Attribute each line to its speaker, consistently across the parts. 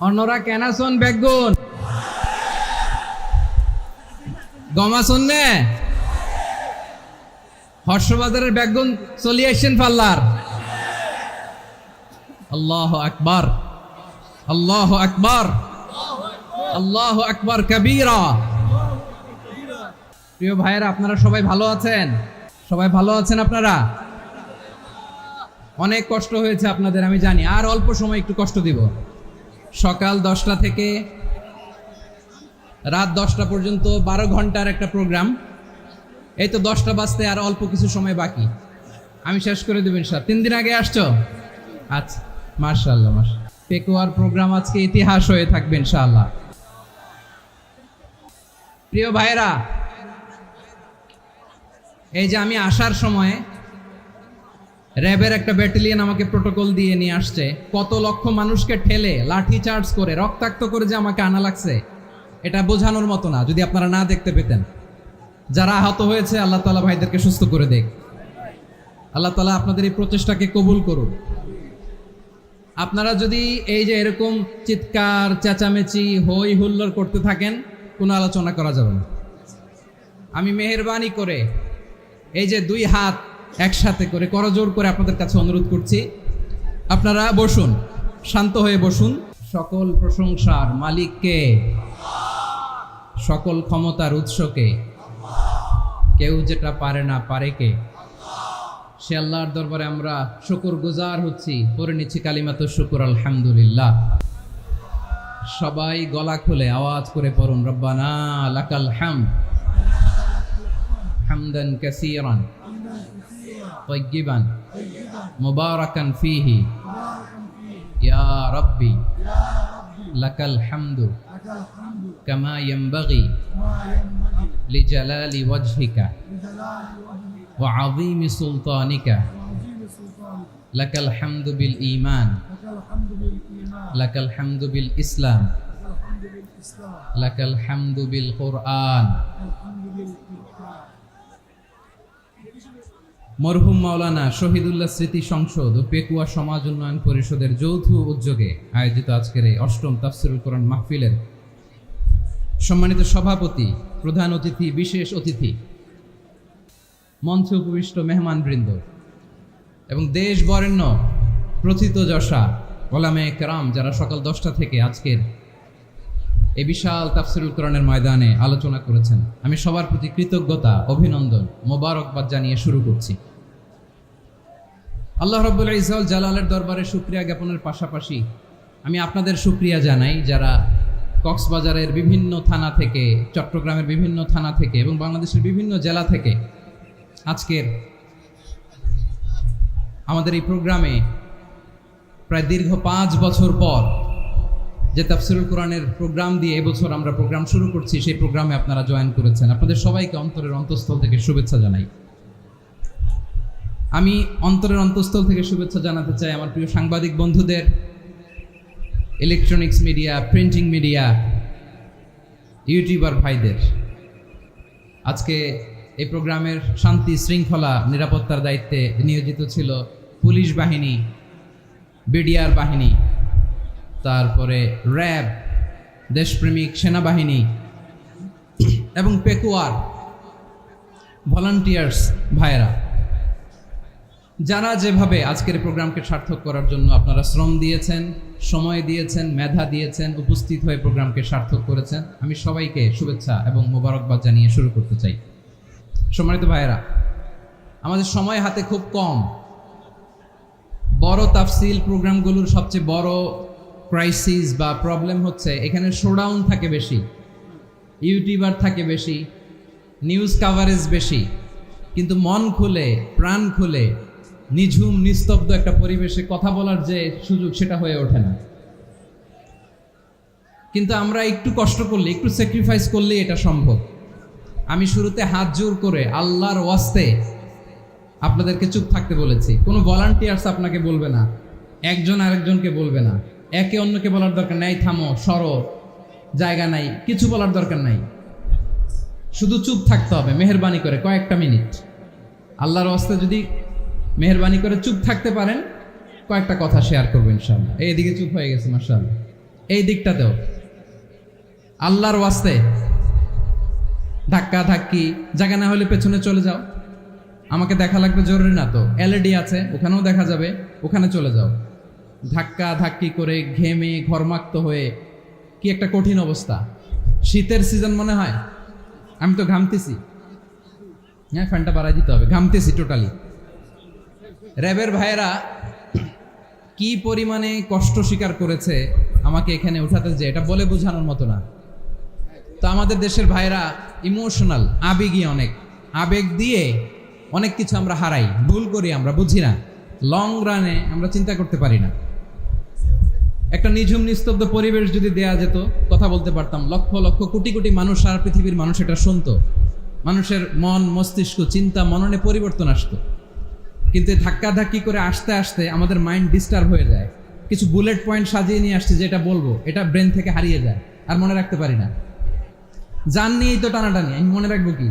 Speaker 1: অন্যরা কেনাছন বেগুন গমাছন নে হর্ষবাজারের বেগুন চলি আসছেন পাল্লার। আল্লাহু আকবার, আল্লাহু আকবার, আল্লাহু আকবার কবীরা। প্রিয় ভাইয়েরা, আপনারা সবাই ভালো আছেন? সবাই ভালো আছেন? আপনারা অনেক কষ্ট হয়েছে আপনাদের, আমি জানি। আর অল্প সময় একটু কষ্ট দিব। সকাল 10টা থেকে রাত 10টা পর্যন্ত 12 ঘন্টার একটা প্রোগ্রাম। এই তো 10টা বাজতে আর অল্প কিছু সময় বাকি, আমি শেষ করে দেব ইনশাআল্লাহ। 3 দিন আগে আসছো? আচ্ছা, মাশাআল্লাহ মাশাআল্লাহ। পেকুয়ার প্রোগ্রাম আজকে ইতিহাস হয়ে থাকবে ইনশাআল্লাহ। প্রিয় ভাইরা, এই যে আমি আসার সময় র্যাবের একটা ব্যাটালিয়ন আমাকে প্রোটোকল দিয়ে নিয়ে আসছে। কত লক্ষ মানুষকে ঠেলে লাঠি চার্জ করে রক্তাক্ত করে যে আমাকে আনা লাগছে, এটা বোঝানোর মতো না। যদি আপনারা না দেখতে পেতেন। যারা আহত হয়েছে, আল্লাহ তাআলা ভাইদেরকে সুস্থ করে দেখ। আল্লাহ তাআলা আপনাদের এই প্রচেষ্টাকে কবুল করুন। আপনারা যদি এই যে এরকম চিৎকার চেঁচামেচি হই হুল্লোড় করতে থাকেন, কোনো আলোচনা করা যাবে না। আমি মেহেরবানি করে এই যে 2 হাত একসাথে করে করজোড় করে আপনাদের কাছে অনুরোধ করছি, আপনারা বসুন, শান্ত হয়ে বসুন। সকল প্রশংসার মালিককে, সকল ক্ষমতার উৎসকে, কেউ যেটা পারে না পারে কে, সে আল্লাহর দরবারে আমরা শুকর গুজার হচ্ছি। পড়ে নিচ্ছি কালিমাতুশ শুকর, আলহামদুলিল্লাহ। সবাই গলা খুলে আওয়াজ করে পড়ুন, রব্বানা লাকাল হামদ হামদান কাসীরান তাইয়িবান মুবারাকান ফীহি ইয়া রাব্বি লাকাল হামদু কামা ইয়ানবাগি লিজালালি ওয়াজহিকা ওয়া আযীমি সুলতানিকা লাকাল হামদু বিল ঈমান লাকাল হামদু বিল ইসলাম লাকাল হামদু বিল কুরআন। মরহুম মাওলানা শহীদুল্লাহ স্মৃতি সংসদ ও পেকুয়া সমাজ উন্নয়ন পরিষদের যৌথ উদ্যোগে আয়োজিত আজকের এই 8ম তাফসীরুল কোরআন মাহফিলের সম্মানিত সভাপতি, প্রধান অতিথি, বিশেষ অতিথি, মঞ্চে উপবিষ্ট মেহমানবৃন্দ এবং দেশ বরেণ্য প্রথিতযশা ওলামায়ে কেরাম, যারা সকাল 10টা থেকে আজকের এই বিশাল তাফসীরুল কোরআনের ময়দানে আলোচনা করেছেন, আমি সবার প্রতি কৃতজ্ঞতা, অভিনন্দন, মোবারকবাদ জানিয়ে শুরু করছি। আল্লাহ রাব্বুল ইজ্জত জালালের দরবারে শুকরিয়া জ্ঞাপনের পাশাপাশি আমি আপনাদের শুকরিয়া জানাই, যারা কক্সবাজারের বিভিন্ন থানা থেকে, চট্টগ্রামের বিভিন্ন থানা থেকে এবং বাংলাদেশের বিভিন্ন জেলা থেকে আজকের আমাদের এই প্রোগ্রামে প্রায় দীর্ঘ 5 বছর পর যে তাফসীরুল কোরআনের প্রোগ্রাম দিয়ে এবছর আমরা প্রোগ্রাম শুরু করছি, সেই প্রোগ্রামে আপনারা জয়েন করেছেন। আপনাদের সবাইকে অন্তরের অন্তঃস্থল থেকে শুভেচ্ছা জানাই। আমি অন্তরের অন্তঃস্থল থেকে শুভেচ্ছা জানাতে চাই আমার প্রিয় সাংবাদিক বন্ধুদের, electronics media, printing media, YouTuber ভাইদের। আজকে এই প্রোগ্রামের শান্তি শৃঙ্খলা নিরাপত্তার দায়িত্বে নিয়োজিত ছিল পুলিশ বাহিনী, বিডিআর বাহিনী, তারপরে র্যাব, দেশপ্রেমিক সেনাবাহিনী এবং পেকুয়ার ভলান্টিয়ার্স ভাইয়েরা, যারা যেভাবে আজকের প্রোগ্রামকে সার্থক করার জন্য আপনারা শ্রম দিয়েছেন, সময় দিয়েছেন, মেধা দিয়েছেন, উপস্থিত হয়ে প্রোগ্রামকে সার্থক করেছেন, আমি সবাইকে শুভেচ্ছা এবং মোবারকবাদ জানিয়ে শুরু করতে চাই। সম্মানিত ভাইয়েরা, আমাদের সময় হাতে খুব কম। বড় তাফসীল প্রোগ্রামগুলোর সবচেয়ে বড় ক্রাইসিস বা প্রবলেম হচ্ছে এখানে শোডাউন থাকে বেশি, ইউটিউবার থাকে বেশি, নিউজ কাভারেজ বেশি, কিন্তু মন খুলে, প্রাণ খুলে, নিঝুম নিস্তব্ধ একটা পরিবেশে কথা বলার যে সুযোগ, সেটা হয়ে ওঠে না। কিন্তু আমরা একটু কষ্ট করলে, একটু স্যাক্রিফাইস করলে এটা সম্ভব। আমি শুরুতে হাত জোর করে আল্লাহর ওয়াস্তে আপনাদেরকে চুপ থাকতে বলেছি। কোনো ভলান্টিয়ার্স আপনাকে বলবে না, একজন আরেকজনকে বলবে না, একে অন্যকে বলার দরকার নাই, থামো, সরো, জায়গা নাই, কিছু বলার দরকার নাই। শুধু চুপ থাকতে হবে মেহেরবানি করে কয়েকটা মিনিট। আল্লাহর ওয়াস্তে যদি মেহেরবানি করে চুপ থাকতে পারেন, কয়েকটা কথা শেয়ার করবো ইনশাআল্লাহ। এইদিকে চুপ হয়ে গেছে, মাশাআল্লাহ। এই দিকটাতেও আল্লাহর ওয়াস্তে ধাক্কা ধাক্কি, জায়গা না হলে পেছনে চলে যাও। আমাকে দেখা লাগবে জরুরি না তো, এলইডি আছে, ওখানেও দেখা যাবে, ওখানে চলে যাও। ধাক্কা ধাক্কি করে ঘেমে ঘরমাক্ত হয়ে কি একটা কঠিন অবস্থা। শীতের সিজন মনে হয়, আমি তো ঘামতেছি। হ্যাঁ, ফ্যানটা বাড়াই দিতে হবে, ঘামতেছি টোটালি। র্যাবের ভাইয়েরা কি পরিমাণে কষ্ট স্বীকার করেছে আমাকে এখানে উঠাতে, যে এটা বলে বোঝানোর মতো না। তো আমাদের দেশের ভাইয়েরা ইমোশনাল, আবেগী, অনেক আবেগ দিয়ে অনেক কিছু আমরা হারাই, ভুল করি, আমরা বুঝি না, লং রানে আমরা চিন্তা করতে পারি না। একটা নিঝুম নিস্তব্ধ পরিবেশ যদি দেয়া যেত, কথা বলতে পারতাম, লক্ষ লক্ষ কোটি কোটি মানুষ, সারা পৃথিবীর মানুষ এটা শুনতো, মানুষের মন মস্তিষ্ক চিন্তা মননে পরিবর্তন আসতো। কিন্তু ধাক্কা ধাক্কি করে আসতে আসতে আমাদের মাইন্ড ডিস্টার্ব হয়ে যায়। কিছু বুলেট পয়েন্ট সাজিয়ে নিয়ে আসছে, যেটা বলবো এটা ব্রেন থেকে হারিয়ে যায়, আর মনে রাখতে পারি না। জান নিয়েই তো টানাটানি, আমি মনে রাখবো কি?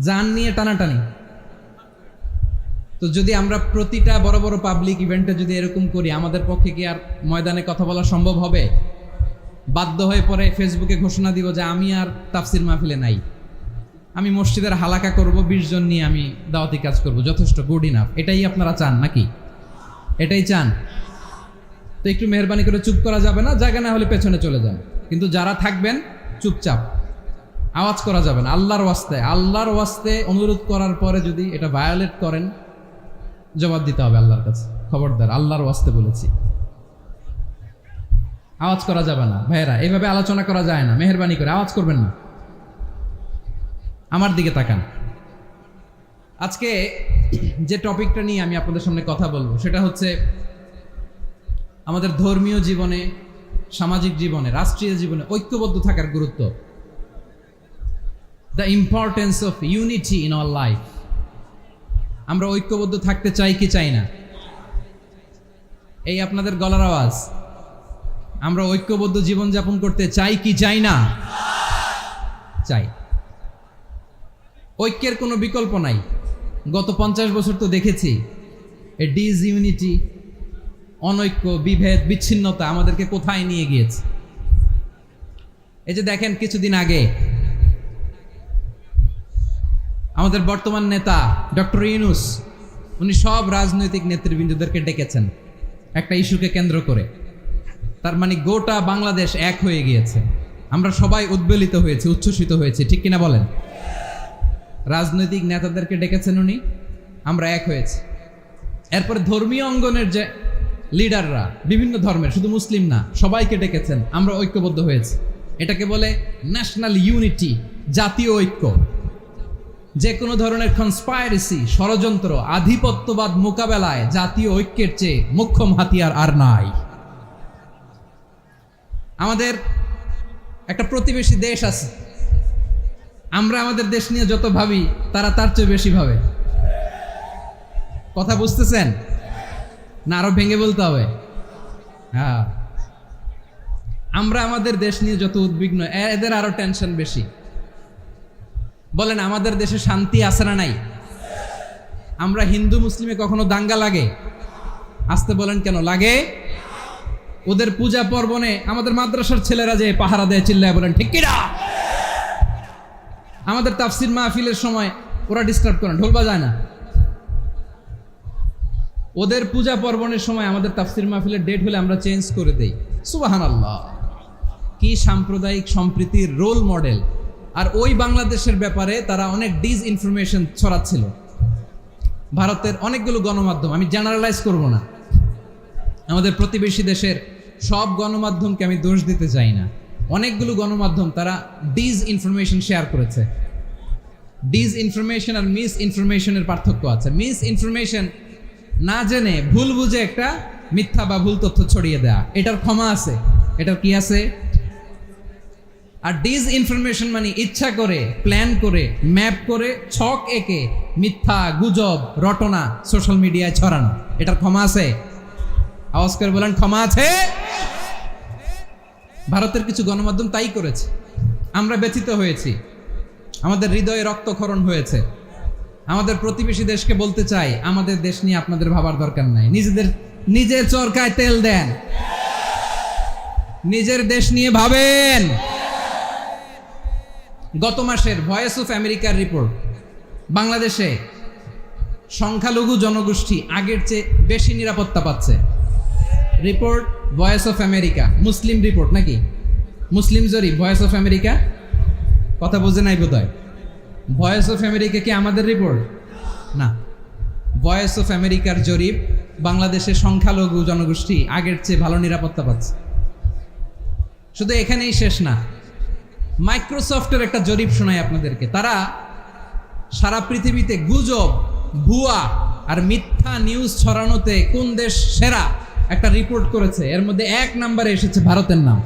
Speaker 1: জান নিয়ে টানাটানি। তো যদি আমরা প্রতিটা বড় বড় পাবলিক ইভেন্টে যদি এরকম করি, আমাদের পক্ষে কি আর ময়দানে কথা বলা সম্ভব হবে? বাধ্য হয়ে পরে ফেসবুকে ঘোষণা দিব যে আমি আর তাফসির মাহফিলে নাই, আমি মসজিদের হালাকা করব, 20 জন নিয়ে আমি দাওয়াতি কাজ করব, যথেষ্ট, গুড ইনাফ। এটাই আপনারা চান নাকি? এটাই চান? তো একটু মেহরবানি করে চুপ করা যাবে না, জায়গা না হলে পেছনে চলে যান। কিন্তু যারা থাকবেন চুপচাপ, আওয়াজ করা যাবে না। আল্লাহর ওয়াস্তে অনুরোধ করার পরে যদি এটা ভায়োলেট করেন, জবাব দিতে হবে আল্লাহর কাছে। খবরদার, আল্লাহর ওয়াস্তে বলেছি, আওয়াজ করা যাবে না। ভাইয়েরা, এইভাবে আলোচনা করা যায় না, মেহরবানি করে আওয়াজ করবেন না। আমার দিকে তাকান। আজকে যে টপিকটা নিয়ে আমি আপনাদের সামনে কথা বলবো, সেটা হচ্ছে আমাদের ধর্মীয় জীবনে, সামাজিক জীবনে, রাষ্ট্রীয় জীবনে ঐক্যবদ্ধ থাকার গুরুত্ব। The importance of unity in our life. আমরা ঐক্যবদ্ধ থাকতে চাই কি চাই না? এই আপনাদের গলার আওয়াজ। আমরা ঐক্যবদ্ধ জীবনযাপন করতে চাই কি চাই না? চাই। ঐক্যের কোনো বিকল্প নাই। গত 50 বছর তো দেখেছি এ ডিসইউনিটি, অনৈক্য, বিভেদ, বিচ্ছিন্নতা আমাদেরকে কোথায় নিয়ে গিয়েছে। এই যে দেখেন, কিছুদিন আগে আমাদের বর্তমান নেতা ডক্টর ইউনূস, উনি সব রাজনৈতিক নেতৃবৃন্দদেরকে ডেকেছেন একটা ইস্যুকে কেন্দ্র করে। তার মানে গোটা বাংলাদেশ এক হয়ে গিয়েছে। আমরা সবাই উদ্বেলিত হয়েছি, উচ্ছ্বসিত হয়েছি, ঠিক কিনা বলেন? রাজনৈতিক নেতাদেরকে ডেকেছেন উনি, আমরা এক হয়েছি। এরপরে ধর্মীয় অঙ্গনের যে লিডাররা, বিভিন্ন ধর্মের, শুধু মুসলিম না, সবাইকে ডেকেছেন, আমরা ঐক্যবদ্ধ হয়েছি। এটাকে বলে ন্যাশনাল ইউনিটি, জাতীয় ঐক্য। যে কোনো ধরনের কনস্পাইরেসি, ষড়যন্ত্র, আধিপত্যবাদ মোকাবেলায় জাতীয় ঐক্যের চেয়ে মোক্ষম হাতিয়ার আর নাই। আমাদের একটা প্রতিবেশী দেশ আছে, আমরা আমাদের দেশ নিয়ে যত ভাবি, তারা তার চেয়ে বেশি ভাবে। কথা বুঝতেছেন না? আরো ভেঙে বলতে হবে। হ্যাঁ, আমরা আমাদের দেশ নিয়ে যত উদ্বিগ্ন, এদের আরো টেনশন বেশি। বলেন, আমাদের দেশে শান্তি আছে না নাই? আমরা হিন্দু মুসলিমে কখনো দাঙ্গা লাগে? আসতে বলেন, কেন লাগে? ওদের পূজা পার্বণে আমাদের মাদ্রাসার ছেলেরা যে পাহারা দেয়, চিল্লায় বলেন ঠিক কিনা? আমাদের তাফসির মাহফিলের সময় ওরা ডিস্টার্ব করে, ঢোল বাজায় না। ওদের পূজা পার্বণের সময় আমাদের তাফসির মাহফিলের ডেট হলে আমরা চেঞ্জ করে দেই। সুবহানাল্লাহ, কি সাম্প্রদায়িক সম্প্রীতির রোল মডেল। আর ওই বাংলাদেশের ব্যাপারে তারা অনেক ডিসইনফরমেশন ছড়াচ্ছিল। ভারতের অনেকগুলো গণমাধ্যম, আমি জেনারেলাইজ করব না, আমাদের প্রতিবেশী দেশের সব গণমাধ্যমকে আমি দোষ দিতে চাই না, অনেকগুলো গণমাধ্যম তারা ডিসইনফরমেশন শেয়ার করেছে। ডিসইনফরমেশন আর মিস ইনফরমেশনের পার্থক্য আছে। মিস ইনফরমেশন না জেনে ভুল বুঝে একটা মিথ্যা বা ভুল তথ্য ছড়িয়ে দেয়া, এটার ক্ষমা আছে, এটার কি আছে? আর ডিসইনফরমেশন মানে ইচ্ছা করে, প্ল্যান করে, ম্যাপ করে, ছক এঁকে মিথ্যা, গুজব, রটনা সোশ্যাল মিডিয়ায় ছড়ানো, এটার ক্ষমা আছে? আওয়াজ করে বলেন, ক্ষমা আছে? ভারতের কিছু গণমাধ্যম তাই করেছে। আমরা ব্যথিত হয়েছি, আমাদের হৃদয়ে রক্তক্ষরণ হয়েছে। আমাদের প্রতিবেশী দেশকে বলতে চাই, আমাদের দেশ নিয়ে আপনাদের ভাবার দরকার নাই, নিজের চরকায় তেল দেন। নিজের দেশ নিয়ে ভাবেন। গত মাসের ভয়েস অফ আমেরিকার রিপোর্ট, বাংলাদেশে সংখ্যালঘু জনগোষ্ঠী আগের চেয়ে বেশি নিরাপত্তা পাচ্ছে। Report voice of America, Muslim report নাকি মুসলিম জরিপ, ভয়েস অফ আমেরিকা। কথা বোঝে নাই বোধহয়। ভয়েস অফ আমেরিকা কি আমাদের রিপোর্ট না? ভয়েস অফ আমেরিকার জরিপ, বাংলাদেশের সংখ্যালঘু জনগোষ্ঠী আগের চেয়ে ভালো নিরাপত্তা পাচ্ছে। শুধু এখানেই শেষ না, মাইক্রোসফটের একটা জরিপ শোনাই আপনাদেরকে। তারা সারা পৃথিবীতে গুজব, ভুয়া আর মিথ্যা নিউজ ছড়ানোতে কোন দেশ সেরা একটা রিপোর্ট করেছে। এর মধ্যে 1 নম্বরে এসেছে ভারতের নাম।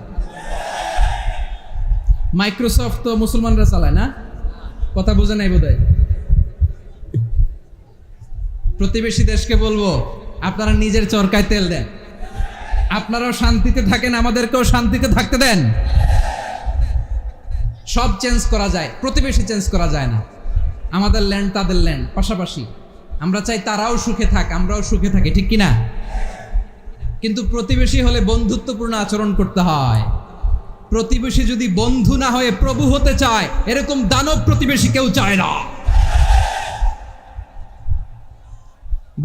Speaker 1: মাইক্রোসফট তো মুসলমানরা চালায় না? কথা বোঝে নাই বোধহয়। প্রতিবেশী দেশকে বলবো, আপনারা নিজের চরকায় তেল দেন, আপনারাও শান্তিতে থাকেন, আমাদেরকেও শান্তিতে থাকতে দেন। সব চেঞ্জ করা যায়, প্রতিবেশী চেঞ্জ করা যায় না। আমাদের ল্যান্ড তাদের ল্যান্ড, পাশাপাশি। আমরা চাই তারাও সুখে থাক, আমরাও সুখে থাকি, ঠিক কিনা? কিন্তু প্রতিবেশী হলে বন্ধুত্বপূর্ণ আচরণ করতে হয়। প্রতিবেশী যদি বন্ধু না হয়ে প্রভু হতে চায়, এরকম দানব প্রতিবেশী কেউ চায় না।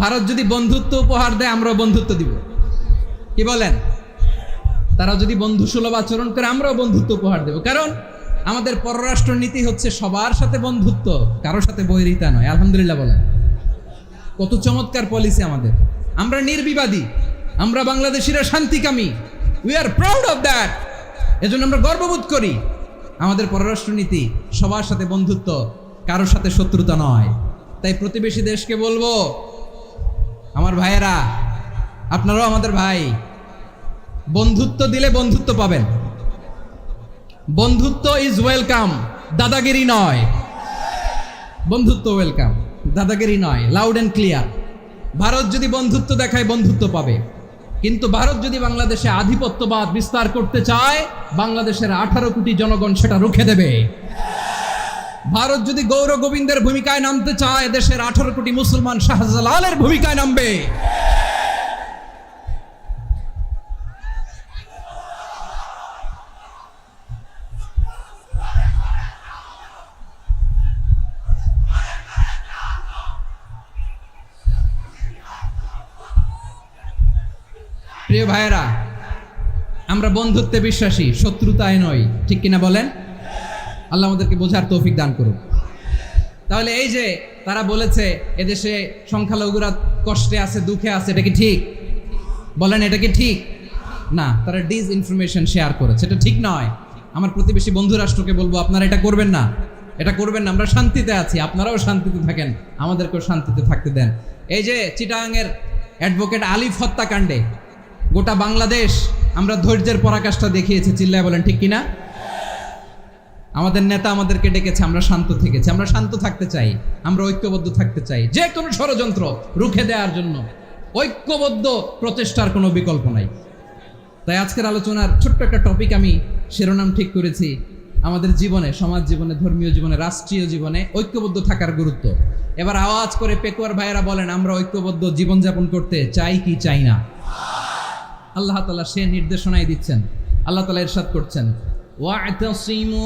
Speaker 1: ভারত যদি বন্ধুত্ব উপহার দেয়, আমরাও বন্ধুত্ব দিব। কি বলেন? তারা যদি বন্ধু সুলভ আচরণ করে, আমরাও বন্ধুত্ব উপহার দেব। কারণ আমাদের পররাষ্ট্র নীতি হচ্ছে সবার সাথে বন্ধুত্ব, কারোর সাথে বৈরিতা নয়। আলহামদুলিল্লাহ বলেন, কত চমৎকার পলিসি আমাদের। আমরা নির্বিবাদী, আমরা বাংলাদেশিরা শান্তিকামী। We are proud of that. এজন্য আমরা গর্ববোধ করি। আমাদের পররাষ্ট্র নীতি সবার সাথে বন্ধুত্ব, কারোর সাথে শত্রুতা নয়। তাই প্রতিবেশী দেশকে বলবো, আমার ভাইয়েরা, আপনারাও আমাদের ভাই। বন্ধুত্ব দিলে বন্ধুত্ব পাবেন। বন্ধুত্ব ইজ ওয়েলকাম, দাদাগিরি নয়। বন্ধুত্ব ওয়েলকাম, দাদাগিরি নয়। Loud and clear. ভারত যদি বন্ধুত্ব দেখায়, বন্ধুত্ব পাবে। কিন্তু ভারত যদি বাংলাদেশে আধিপত্যবাদ বিস্তার করতে চায়, বাংলাদেশের 18 কোটি জনগণ সেটা রুখে দেবে। ভারত যদি গৌর গোবিন্দের ভূমিকায় নামতে চায়, দেশের 18 কোটি মুসলমান শাহজালালের ভূমিকায় নামবে। প্রিয় ভাইয়েরা, আমরা বন্ধুত্বে বিশ্বাসী, শত্রুতায় নয়, ঠিক কিনা বলেন? আল্লাহ আমাদেরকে বোঝার তৌফিক দান করুন। তাহলে এই যে তারা বলেছে এদেশে সংখ্যালঘুরা কষ্টে আছে, দুঃখে আছে, এটা কি ঠিক? বলেন, এটা কি ঠিক? না, তারা ডিসইনফরমেশন শেয়ার করেছে, এটা ঠিক নয়। আমার প্রতিবেশী বন্ধু রাষ্ট্রকে বলবো, আপনারা এটা করবেন না, এটা করবেন না। আমরা শান্তিতে আছি, আপনারাও শান্তিতে থাকেন, আমাদেরকেও শান্তিতে থাকতে দেন। এই যে চিটাগাংয়ের অ্যাডভোকেট আলিফ হত্যাকাণ্ডে গোটা বাংলাদেশ আমরা ধৈর্যের পরাকাষ্ঠা দেখিয়েছি। চিল্লায় বলেন, ঠিক কিনা? আমাদের নেতা আমাদেরকে ডেকেছে, আমরা শান্ত থেকেছি। আমরা শান্ত থাকতে চাই, আমরা ঐক্যবদ্ধ থাকতে চাই। যে কোনো ষড়যন্ত্র রুখে দেওয়ার জন্য ঐক্যবদ্ধ প্রচেষ্টার কোনো বিকল্প নাই। তাই আজকের আলোচনার ছোট্ট একটা টপিক আমি শিরোনাম ঠিক করেছি, আমাদের জীবনে, সমাজ জীবনে, ধর্মীয় জীবনে, রাষ্ট্রীয় জীবনে ঐক্যবদ্ধ থাকার গুরুত্ব। এবার আওয়াজ করে পেকুয়ার ভাইয়েরা বলেন, আমরা ঐক্যবদ্ধ জীবনযাপন করতে চাই কি চাই না? আল্লাহ তাআলা সে নির্দেশনাই দিচ্ছেন। আল্লাহ তাআলা ইরশাদ করছেন, ওয়া'তাসিমু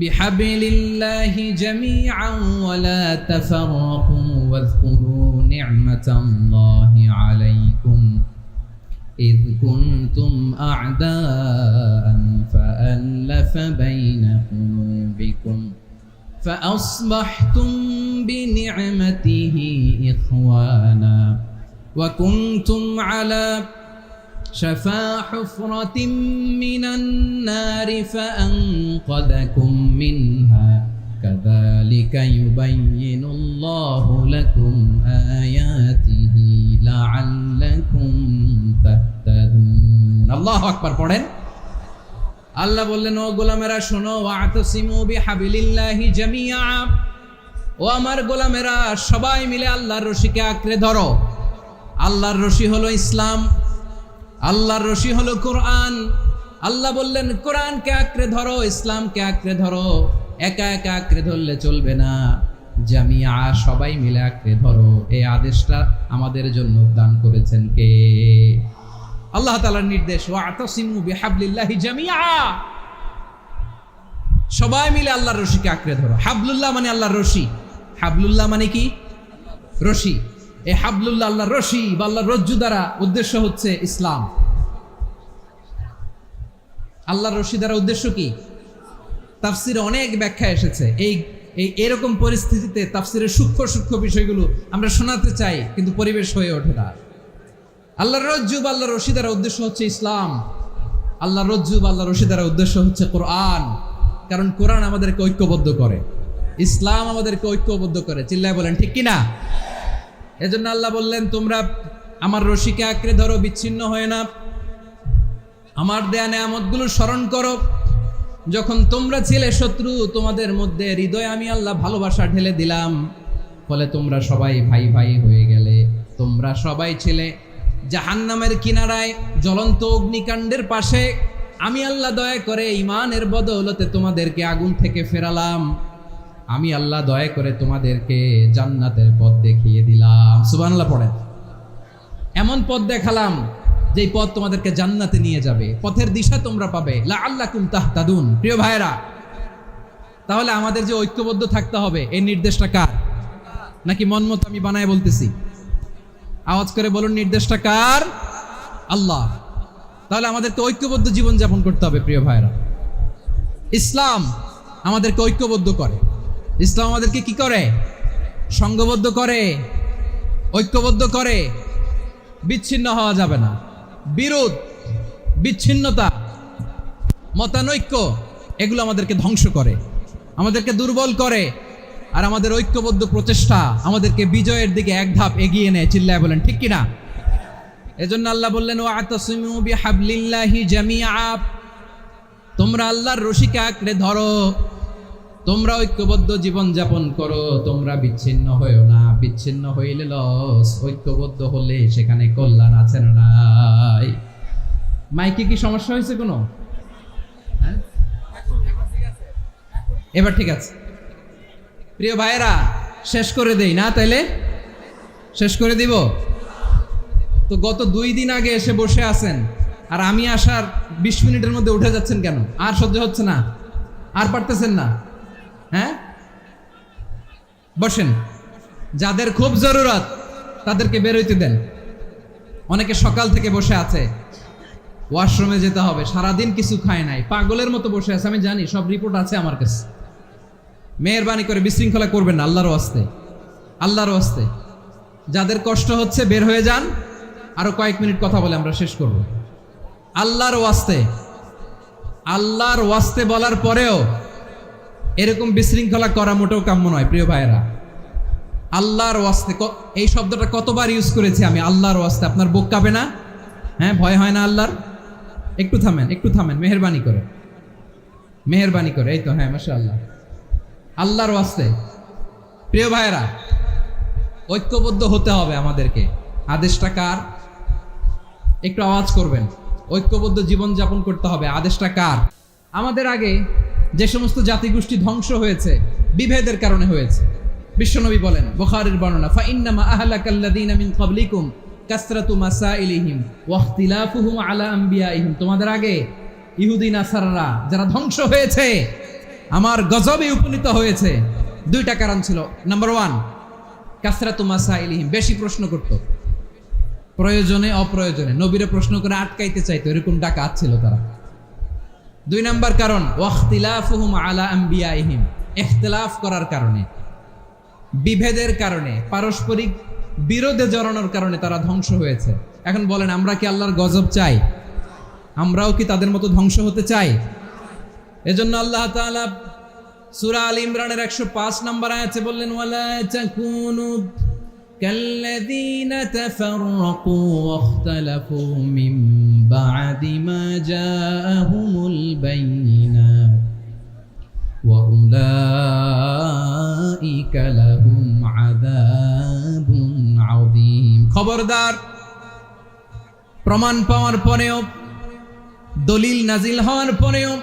Speaker 1: বিহাবলিল্লাহি জামিআন ওয়া লা তাফাররাকু ওয়াযকুরু নি'মাতাল্লাহি আলাইকুম إذ كنتم أعداء فألف بين قلوبكم فأصبحتم بنعمته إخوانا وكنتم على شفا حفرة من النار فأنقذكم منها كذلك يبين الله لكم آياته لعلكم تهتدون الله أكبر পড়েন। আল্লাহ বললেন, ও গোলামেরা শোনো, ওয়া'তাসিমু বিহাবলিল্লাহি জামিআ, ও আমার গোলামেরা সবাই মিলে আল্লাহর রশিকে আঁকড়ে ধরো। আল্লাহর রশি হলো ইসলাম, আল্লাহর রশি হলো কোরআন। আল্লাহ বললেন, কোরআনকে আঁকড়ে ধরো, ইসলামকে আঁকড়ে ধরো। একা একা আঁকড়ে ধরলে চলবে না, জামিয়া, সবাই মিলে আঁকড়ে ধরো। এই আদেশটা আমাদের জন্য দান করেছেন কে? আল্লাহ তাআলার নির্দেশ, ওয়া'তাসিমু বিহাবলিল্লাহি জামিআ, সবাই মিলে আল্লাহর রশিকে আঁকড়ে ধরো। হাবলুল্লাহ মানে আল্লাহর রশি। হাবলুল্লাহ মানে কি? রশি। এই হাবলুল্লাহ আল্লাহর রশি বা আল্লাহর রজ্জু দ্বারা উদ্দেশ্য হচ্ছে ইসলাম। আল্লাহর রশি দ্বারা উদ্দেশ্য কি? তাফসিরে অনেক ব্যাখ্যা এসেছে। এরকম পরিস্থিতিতে তাফসিরের সূক্ষ্ম সূক্ষ্ম বিষয়গুলো আমরা শোনাতে চাই, কিন্তু পরিবেশ হয়ে ওঠে না। আল্লাহর রজ্জু বা আল্লাহর রশি দ্বারা উদ্দেশ্য হচ্ছে ইসলাম। আল্লাহর রজ্জু বা আল্লাহর রশি দ্বারা উদ্দেশ্য হচ্ছে কোরআন। কারণ কোরআন আমাদেরকে ঐক্যবদ্ধ করে, ইসলাম আমাদেরকে ঐক্যবদ্ধ করে। চিল্লায় বলেন ঠিক কিনা? এজন্য আল্লাহ বললেন, তোমরা আমার রশিকে আঁকড়ে ধরো, বিচ্ছিন্ন হয়ে না। আমার দেয়া নেয়ামতগুলো স্মরণ করো। যখন তোমরা ছিলে শত্রু, তোমাদের মধ্যে হৃদয়ে আমি আল্লাহ ভালোবাসা ঢেলে দিলাম, ফলে তোমরা সবাই ভাই ভাই হয়ে গেলে। তোমরা সবাই ছিলে জাহান্নামের কিনারায়, জ্বলন্ত অগ্নিকাণ্ডের পাশে। আমি আল্লাহ দয়া করে ঈমানের বদৌলতে তোমাদেরকে আগুন থেকে ফেরালাম। আমি আল্লাহ দয়া করে তোমাদেরকে জান্নাতের পথ দেখিয়ে দিলাম। সুবহানাল্লাহ পড়েন। এমন পথ দেখালাম যেই পথ তোমাদেরকে জান্নাতে নিয়ে যাবে, পথের দিশা তোমরা পাবে। লাআল্লাকুম তাহতাদুন। প্রিয় ভাইরা, তাহলে আমাদের যে ঐক্যবদ্ধ থাকতে হবে, এই নির্দেশটা কার? নাকি মন মতো আমি বানায় বলতেছি? আওয়াজ করে বলুন, নির্দেশটা কার? আল্লাহ। তাহলে আমাদেরকে ঐক্যবদ্ধ জীবনযাপন করতে হবে। প্রিয় ভাইরা, ইসলাম আমাদেরকে ঐক্যবদ্ধ করে। ইসলাম আমাদেরকে কি করে? সংঘবদ্ধ করে, ঐক্যবদ্ধ করে। বিচ্ছিন্ন হওয়া যাবে না। বিরোধ, বিচ্ছিন্নতা, মতানৈক্য, এগুলো আমাদেরকে ধ্বংস করে, আমাদেরকে দুর্বল করে। আর আমাদের ঐক্যবদ্ধ প্রচেষ্টা আমাদেরকে বিজয়ের দিকে এক ধাপ এগিয়ে নেয়। চিল্লায় বলেন ঠিক কিনা? এজন্য আল্লাহ বললেন, ওয়া'তাসিমু বিহাবলিল্লাহি জামিআ, তোমরা আল্লাহর রশিকে আঁকড়ে ধরো, তোমরা ঐক্যবদ্ধ জীবন যাপন করো, তোমরা বিচ্ছিন্ন হয়েও না। বিচ্ছিন্ন হইলে লস, ঐক্যবদ্ধ হলে সেখানে কল্যাণ আছে না নাই? মাইকে কি সমস্যা হয়েছে কোনো? হ্যাঁ, এবার ঠিক আছে। প্রিয় ভাইয়েরা, শেষ করে দেই না? তাইলে শেষ করে দিব তো। গত 2 দিন আগে এসে বসে আছেন, আর আমি আসার 20 মিনিটের মধ্যে উঠে যাচ্ছেন কেন? আর সহ্য হচ্ছে না? আর পারতেছেন না? হ্যাঁ, বসেন। যাদের খুব জরুরত তাদেরকে বের হইতে দেন। অনেকে সকাল থেকে বসে আছে, ওয়াশরুমে যেতে হবে, সারাদিন কিছু খায় নাই, পাগলের মতো বসে আছে। আমি জানি, সব রিপোর্ট আছে আমার কাছে। মেহেরবানি করে বিশৃঙ্খলা করবেন না, আল্লাহর ওয়াস্তে, আল্লাহর ওয়াস্তে। যাদের কষ্ট হচ্ছে বের হয়ে যান। আরো কয়েক মিনিট কথা বলে আমরা শেষ করব। আল্লাহর ওয়াস্তে, আল্লাহর ওয়াস্তে বলার পরেও এরকম বিশৃঙ্খলা করা মোটেও কাম্য নয়। প্রিয় ভাইয়েরা, আল্লাহর ওয়াস্তে, এই শব্দটা কতবার ইউজ করেছি আমি, আল্লাহর ওয়াস্তে। আপনার বুক কাঁপে না? হ্যাঁ, ভয় হয় না আল্লাহর? একটু থামেন, একটু থামেন, মেহেরবানি করে, মেহেরবানি করে। এই তো, হ্যাঁ, মাশাআল্লাহ। আল্লাহর ওয়াস্তে। প্রিয় ভাইয়েরা, ঐক্যবদ্ধ হতে হবে আমাদেরকে। আদেশটা কার? একটু আওয়াজ করবেন। ঐক্যবদ্ধ জীবন যাপন করতে হবে। আদেশটা কার? আমাদের আগে যে সমস্ত জাতিগোষ্ঠী ধ্বংস হয়েছে, বিভেদের কারণে হয়েছে। বিশ্বনবী বলেন, বুখারীর বর্ণনা, ফাইন্নামা আহলাকাল্লাযীনা মিন ক্বাবলিকুম কাসরাতু মাসাইলিহিম ওয়া ইখতিলাফুহুম আলা আম্বিয়াইহিম। তোমাদের আগে ইহুদি নাসারারা যারা ধ্বংস হয়েছে, আমার গজবে উপনীত হয়েছে, 2টা কারণ ছিল। নাম্বার 1, কাসরাতু মাসাইলিহিম, বেশি প্রশ্ন করত, প্রয়োজনে অপ্রয়োজনে নবীরে প্রশ্ন করে আটকাইতে চাইতো, এরকম ডাকাত ছিল তারা। 2 নাম্বার কারণ, ওয়াখতিলাফুহুম আলা আম্বিয়াইহিম, ইখতিলাফ করার কারণে, বিভেদের কারণে, পারস্পরিক বিরোধে জড়ানোর কারণে তারা ধ্বংস হয়েছে। এখন বলেন, আমরা কি আল্লাহর গজব চাই? আমরাও কি তাদের মতো ধ্বংস হতে চাই? এজন্য আল্লাহ তাআলা সূরা আল ইমরানের 105 নম্বর আয়াতে বললেন, ওয়ালা তাকুনু কাল্লাযীনা তাফাররাকু ওয়াখতালাফু মিন বা'দি মা জাআহুমুল বাইয়িনাত ওয়া উলাইকা লাহুম আযাবুন আযীম। খবরদার, প্রমাণ পাওয়ার পরেও, দলিল নাজিল হওয়ার পরেও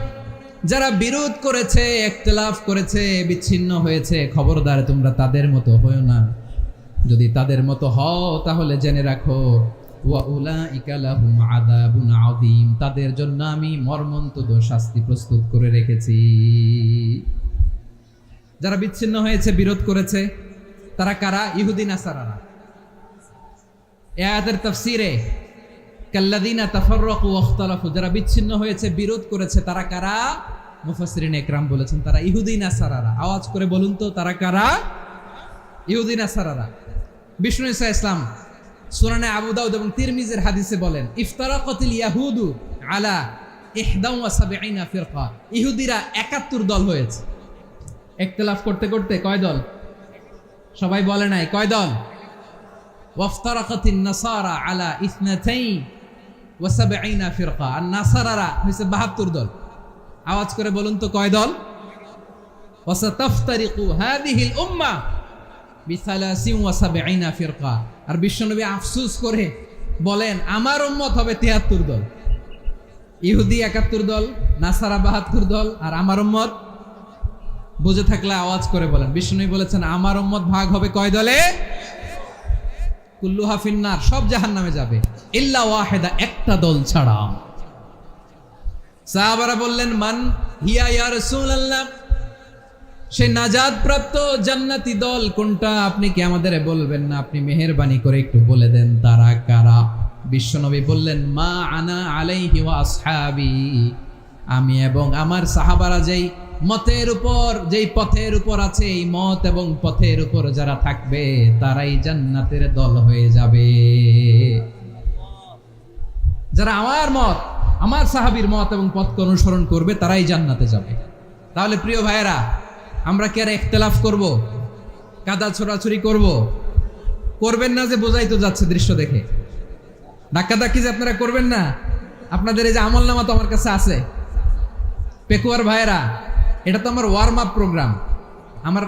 Speaker 1: যারা বিরোধ করেছে, ইখতিলাফ করেছে, বিচ্ছিন্ন হয়েছে, খবরদার তোমরা তাদের মতো হও না। যদি তাদের মতো হও তাহলে জেনে রাখো ওয়া উলাইকা লাহুম আযাবুন আযীম, তাদের জন্য আমি মর্মন্তুদ শাস্তি প্রস্তুত করে রেখেছি। যারা বিচ্ছিন্ন হয়েছে, বিরোধ করেছে, তারা কারা? ইহুদি নাসারারা। এই আয়াতের তাফসীরে কাল্লাযীনা তাফাররাকু ওয়াখতালাফু, যারা বিচ্ছিন্ন হয়েছে, বিরোধ করেছে, তারা কারা? মুফাসসিরিন ইকরাম বলেছেন তারা ইহুদি নাসারারা। আওয়াজ করে বলুন তো, তারা কারা? ইহুদি নাসারারা। বিষ্ণু ঈসা ইসলাম সুনানে আবু দাউদ এবং তিরমিজির হাদিসে বলেন, ইফতারাকাতিল ইয়াহুদু আলা 71 ফিরকা, ইহুদিরা 71 দল হয়েছে। ইখতিলাফ করতে করতে কয় দল? সবাই বলে নাই, কয় দল? ওয়াফতারাকাতিন নাসারা আলা 72 ফিরকা, আর নাসারারা হইছে 72 দল। আওয়াজ করে বলুন তো, কয় দল? ওয়াসাতাফতারিকু হাদিহিল উম্মাহ বি73 ফিরকা। আর বিশ্বনবী আফসোস করে বলেন, আমার উম্মত হবে 73 দল। ইহুদি 71 দল, নাসারা 72 দল, আর আমার উম্মত, বুঝে থাকলে আওয়াজ করে বলেন। বিশ্বনবী বলেছেন, আমার উম্মত ভাগ হবে কয় দলে? কুল্লুহা ফিন্নার, সব জাহান্নামে যাবে, ইল্লা ওয়াহিদা, একটা দল ছাড়া। সাহাবারা বললেন, মান হিয়া ইয়া রাসূলুল্লাহ, সে নাজাত প্রাপ্ত জান্নাতি দল কোনটা? আপনি কি আমাদের বলবেন না? আপনি মেহেরবানি করে একটু বলে দেন তারা কারা। বিশ্বনবী বললেন, মা আনা আলাইহি ওয়া আসহাবি, আমি এবং আমার সাহাবারা যেই মতের উপর, যেই পথের উপর আছে, এই মত এবং পথের উপর যারা থাকবে তারাই জান্নাতের দল হয়ে যাবে। যারা আমার মত, আমার সাহাবীর মত এবং পথকে অনুসরণ করবে তারাই জান্নাতে যাবে। তাহলে প্রিয় ভাইয়েরা, আমরা কি আর ইখতিলাফ করব? কাদা ছোড়াছুরি করব? করবেন না যে বোঝাই তো যাচ্ছে দৃশ্য দেখে। ধাক্কাধাক্কি যে আপনারা করবেন না। আপনাদের এই যে আমলনামা তো আমার কাছে আছে। পেকুয়ার ভাইয়েরা, এটা তো আমার ওয়ার্ম আপ প্রোগ্রাম। আমার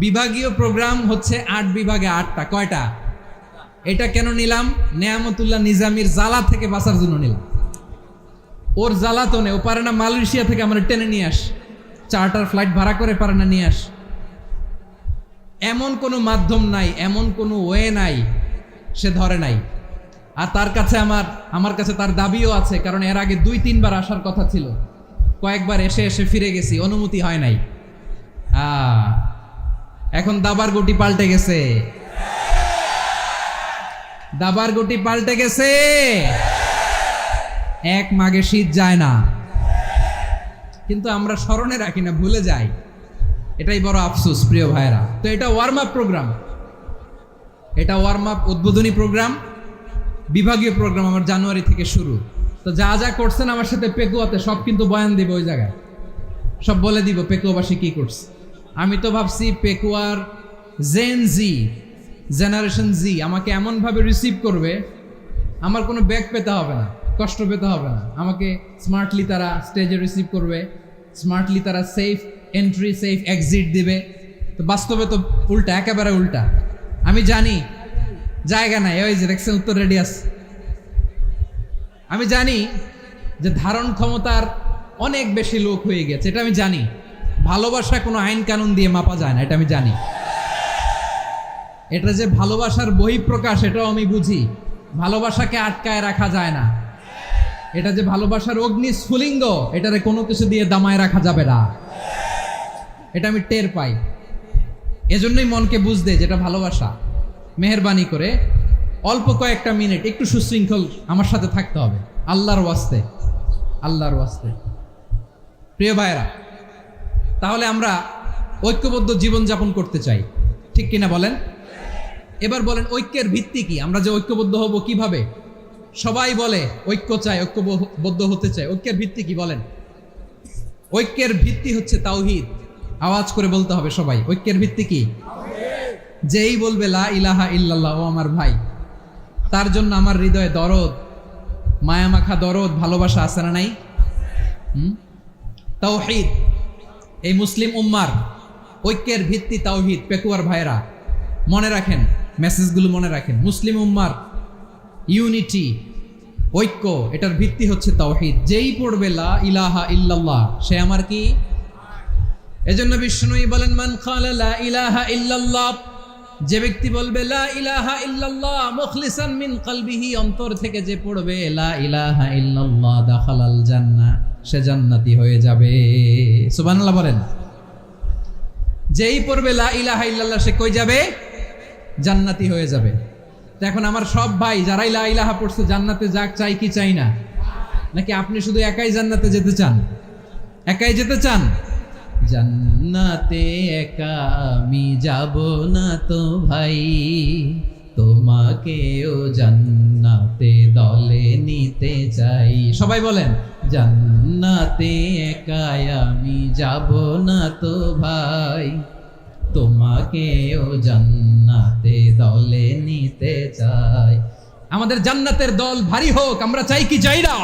Speaker 1: বিভাগীয় প্রোগ্রাম হচ্ছে 8 বিভাগে 8টা। কয়টা? এটা কেন নিলাম? নেয়ামতুল্লাহ নিজামীর জ্বালা থেকে বাঁচার জন্য নিলাম। ওর জ্বালাতনে ও পারে না মালয়েশিয়া থেকে আমরা টেনে নিয়ে আস, চার্টার ফ্লাইট ভাড়া করে পারে না নিয়ে আস। এমন কোনো মাধ্যম নাই, এমন কোনো ওয়ে নাই, সে ধরে নাই। আর তার কাছে আমার কাছে তার দাবিও আছে, কারণ এর আগে 2-3 বার আসার কথা ছিল। কয়েকবার এসে এসে ফিরে গেছি, অনুমতি হয় নাই। এখন দাবার গুটি পাল্টে গেছে, দাবার গুটি পাল্টে গেছে। এক মাঘে শীত যায় না, কিন্তু আমরা স্মরণে রাখি না, ভুলে যাই। এটাই বড় আফসোস প্রিয় ভাইরা। তো এটা ওয়ার্ম আপ প্রোগ্রাম, এটা ওয়ার্ম আপ উদ্বোধনী প্রোগ্রাম, বিভাগীয় প্রোগ্রাম আমার জানুয়ারি থেকে শুরু। তো যা যা করছেন আমার সাথে পেকুয়াতে সব কিন্তু বয়ান দিব, ওই জায়গায় সব বলে দিব পেকুয়াবাসী কি করছে। আমি তো ভাবছি পেকুয়ার জেনারেশন জি আমাকে এমনভাবে রিসিভ করবে, আমার কোনো ব্যাক পেতে হবে না, কষ্ট পেতে হবে না। আমাকে স্মার্টলি তারা স্টেজে রিসিভ করবে, স্মার্টলি তারা সেফ এন্ট্রি, সেফ এক্সিট দিবে। তো বাস্তবে তো উল্টা, একেবারে উল্টা। আমি জানি জায়গা নাই, ওই যে দেখছেন উত্তর রেডি আছে। আমি জানি যে ধারণ ক্ষমতার অনেক বেশি লোক হয়ে গেছে, এটা আমি জানি। ভালোবাসা কোনো আইন কানুন দিয়ে মাপা যায় না, এটা আমি জানি। এটা যে ভালোবাসার বহিঃপ্রকাশ, এটাও আমি বুঝি। ভালোবাসাকে আটকায় রাখা যায় না। এটা যে ভালোবাসার অগ্নি স্ফুলিঙ্গ, এটারে কোনো কিছু দিয়ে দামায় রাখা যাবে না, এটা আমি টের পাই। এজন্যই মনকে বুঝতে যেটা ভালোবাসা। মেহেরবানি করে অল্প কয়েকটা মিনিট একটু সুশৃঙ্খল আমার সাথে থাকতে হবে, আল্লাহর ওয়াস্তে, আল্লাহর ওয়াস্তে। প্রিয় ভাইরা, তাহলে আমরা ঐক্যবদ্ধ জীবনযাপন করতে চাই, ঠিক কিনা বলেন? এবার বলেন, ঐক্যের ভিত্তি কি? আমরা যে ঐক্যবদ্ধ হব কিভাবে? সবাই বলে ঐক্য চাই, ঐক্যবদ্ধ হতে চাই। ঐক্যের ভিত্তি কি বলেন? ঐক্যের ভিত্তি হচ্ছে তাওহীদ। আওয়াজ করে বলতে হবে সবাই, ঐক্যের ভিত্তি কি? যেই বলবে লা ইলাহা ইল্লাল্লাহ, ও আমার ভাই, তার জন্য আমার হৃদয়ে দরদ, মায়ামাখা দরদ, ভালোবাসা আছে না নাই? তাওহীদ, এই মুসলিম উম্মার ঐক্যের ভিত্তি তাওহীদ। পেকুয়ার ভাইরা মনে রাখেন, মেসেজগুলো মনে রাখেন। মুসলিম উম্মার ইউনিটি, ঐক্য, এটার ভিত্তি হচ্ছে তাওহীদ। যেই পড়বে লা ইলাহা ইল্লাল্লাহ, সে আমার কি? এজন্য বিষ্ণুই বলেন, মান ক্বালা লা ইলাহা ইল্লাল্লাহ যে ব্যক্তি বলবে লা ইলাহা ইল্লাল্লাহ মুখলিসান মিন কলবিহি, অন্তর থেকে যে পড়বে লা ইলাহা ইল্লাল্লাহ দাখালাল জান্নাহ, সে জান্নাতি হয়ে যাবে। সুবহানাল্লাহ বলেন। যেই পড়বে লা ইলাহা ইল্লাল্লাহ সে কই যাবে? জান্নাতি হয়ে যাবে। তো এখন আমার সব ভাই যারাই লা ইলাহা পড়ছে জান্নাতে যাক, চাই কি চাই না? নাকি আপনি শুধু একাই জান্নাতে যেতে চান? একাই যেতে চান? জান্নাতে একা আমি যাব না তো ভাই, তোমাকেও জান্নাতে দলে নিতে চাই। সবাই বলেন, জান্নাতে একা আমি যাব না তো ভাই, তোমাকেও জান্নাতে দলে নিতে চাই। আমাদের জান্নাতের দল ভারী হোক, আমরা চাই কি চাই না?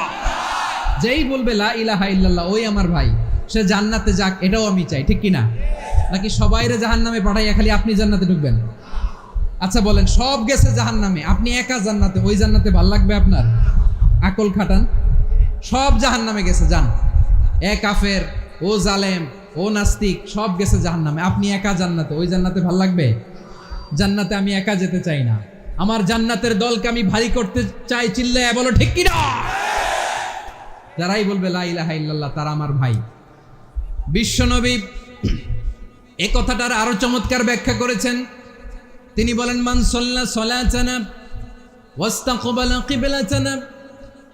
Speaker 1: যেই বলবে লা ইলাহা ইল্লাল্লাহ ওই আমার ভাই, সে জান্নাতে যাক, এটাও আমি চাই, ঠিক কি না? নাকি সবাইরে জাহান্নামে পাঠাইয়া খালি আপনি জান্নাতে ঢুকবেন? আচ্ছা বলেন, সব গেছে জাহান্নামে, আপনি একা জান্নাতে, ওই জান্নাতে ভাল লাগবে আপনার? আকল খাটান। সব জাহান্নামে গেছে, যান। এ কাফের, ও জালেম, ও নাস্তিক, সব গেছে জাহান্নামে, আপনি একা জান্নাতে, ওই জান্নাতে ভাল লাগবে? জান্নাতে আমি একা যেতে চাই না, আমার জান্নাতের দলকে আমি ভারী করতে চাই। চিল্লায় বলো ঠিক কি না? যারাই বলবে লা ইলাহা ইল্লাল্লাহ তারা আমার ভাই। বিশ্বনবী এই কথাটার আরো চমৎকার ব্যাখ্যা করেছেন। তিনি বলেন, মান সাল্লা সালাতানা ওয়াস্তাকবালা কিবলাতানা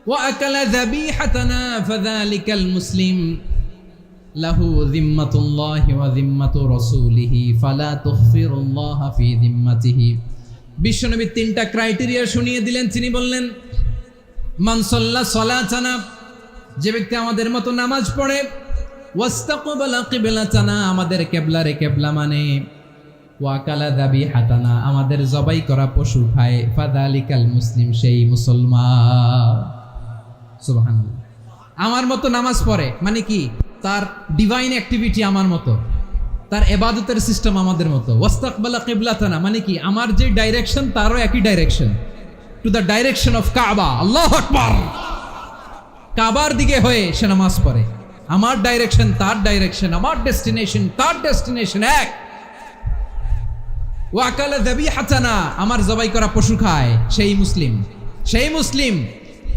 Speaker 1: ওয়া আকালা যাবিহাতানা ফাযালিকাল মুসলিম লাহু যিম্মাতুল্লাহি ওয়া যিম্মাতু রাসূলিহি ফালা তুগফিরুল্লাহা ফি যিম্মাতিহি। বিশ্বনবী তিনটা ক্রাইটেরিয়া শুনিয়ে দিলেন। তিনি বললেন, মান সাল্লা সালাতানা, যে ব্যক্তি আমাদের মতো নামাজ পড়ে, ওয়াস্তাকবালা কিবলাতানা, আমাদের কিবলারে কিবলা মানে, ওয়া আকালা যাবিহাতানা, আমাদের জবাই করা পশু খায়, ফাযালিকাল মুসলিম, সেই মুসলমান। সুবহানাল্লাহ। আমার মতো নামাজ পড়ে মানে কি? তার ডিভাইন অ্যাক্টিভিটি আমার মতো, তার ইবাদতের সিস্টেম আমাদের মতো। ওয়াস্তাকবালা কিবলাতানা মানে কি? আমার যে ডাইরেকশন তারও একই direction, to the direction of কাবা। আল্লাহু আকবার। কাবার দিকে হয়ে সে নামাজ পড়ে। আমার ডাইরেকশন তার ডাইরেকশন, আমার ডেস্টিনেশন তার ডেস্টিনেশন এক। ওয়া আকালা যাবিহাতানা, আমার জবাই করা পশু খায়, সেই মুসলিম। সেই মুসলিম।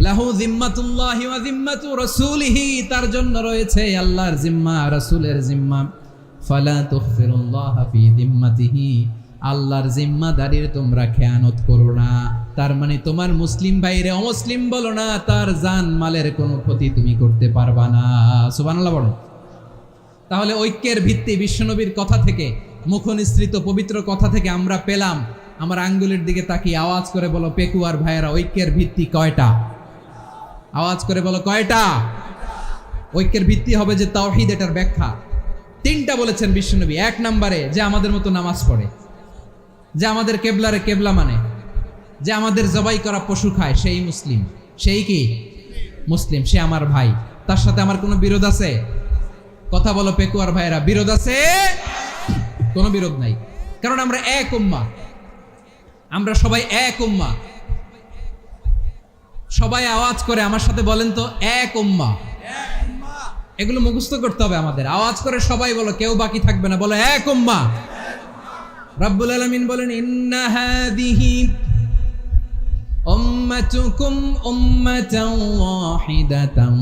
Speaker 1: লাহু যিম্মাতুল্লাহি ওয়া যিম্মাতু রাসূলিহি, তার জন্য রয়েছে আল্লাহর জিম্মা, রাসূলের জিম্মা। ফালা তুগফিরুল্লাহা ফি যিম্মাতিহি, আল্লাহর জিম্মাদারির তোমরা খেয়ানত করো না। তার মানে তোমার মুসলিম ভাইরে অমুসলিম বলো না, তার জান মালের কোনো ক্ষতি তুমি করতে পারবা না। সুবহানাল্লাহ বলো। তাহলে ঐক্যের ভিত্তি বিশ্বনবীর কথা থেকে, মুখনিসৃত পবিত্র কথা থেকে আমরা পেলাম। আমার আঙ্গুলের দিকে তাকিয়ে আওয়াজ করে বলো পেকুয়ার ভাইয়েরা, ঐক্যের ভিত্তি কয়টা? আওয়াজ করে বলো কয়টা? ঐক্যের ভিত্তি হবে যে তাওহীদ, এটার ব্যাখ্যা তিনটা বলেছেন বিশ্বনবী। এক নম্বরে, যে আমাদের মতো নামাজ পড়ে, যে আমাদের কেবলারে কেবলা মানে, যে আমাদের জবাই করা পশু খায়, সেই মুসলিম। সেই কি? মুসলিম। সে আমার ভাই। তার সাথে আমার কোনো বিরোধ আছে? কথা বলো পেকুয়ার ভাইয়েরা, বিরোধ আছে? কোনো বিরোধ নাই, কারণ আমরা এক উম্মাহ, আমরা সবাই এক উম্মাহ। সবাই আওয়াজ করে আমার সাথে বলেন তো, এক উম্মাহ। এগুলো মুখস্থ করতে হবে আমাদের। আওয়াজ করে সবাই বলো, কেউ বাকি থাকবে না, বলো এক উম্মাহ। রাব্বুল আলামিন বলেন, ইন্না হাযিহি উম্মাতুকুম উম্মাতান ওয়াহিদাতান,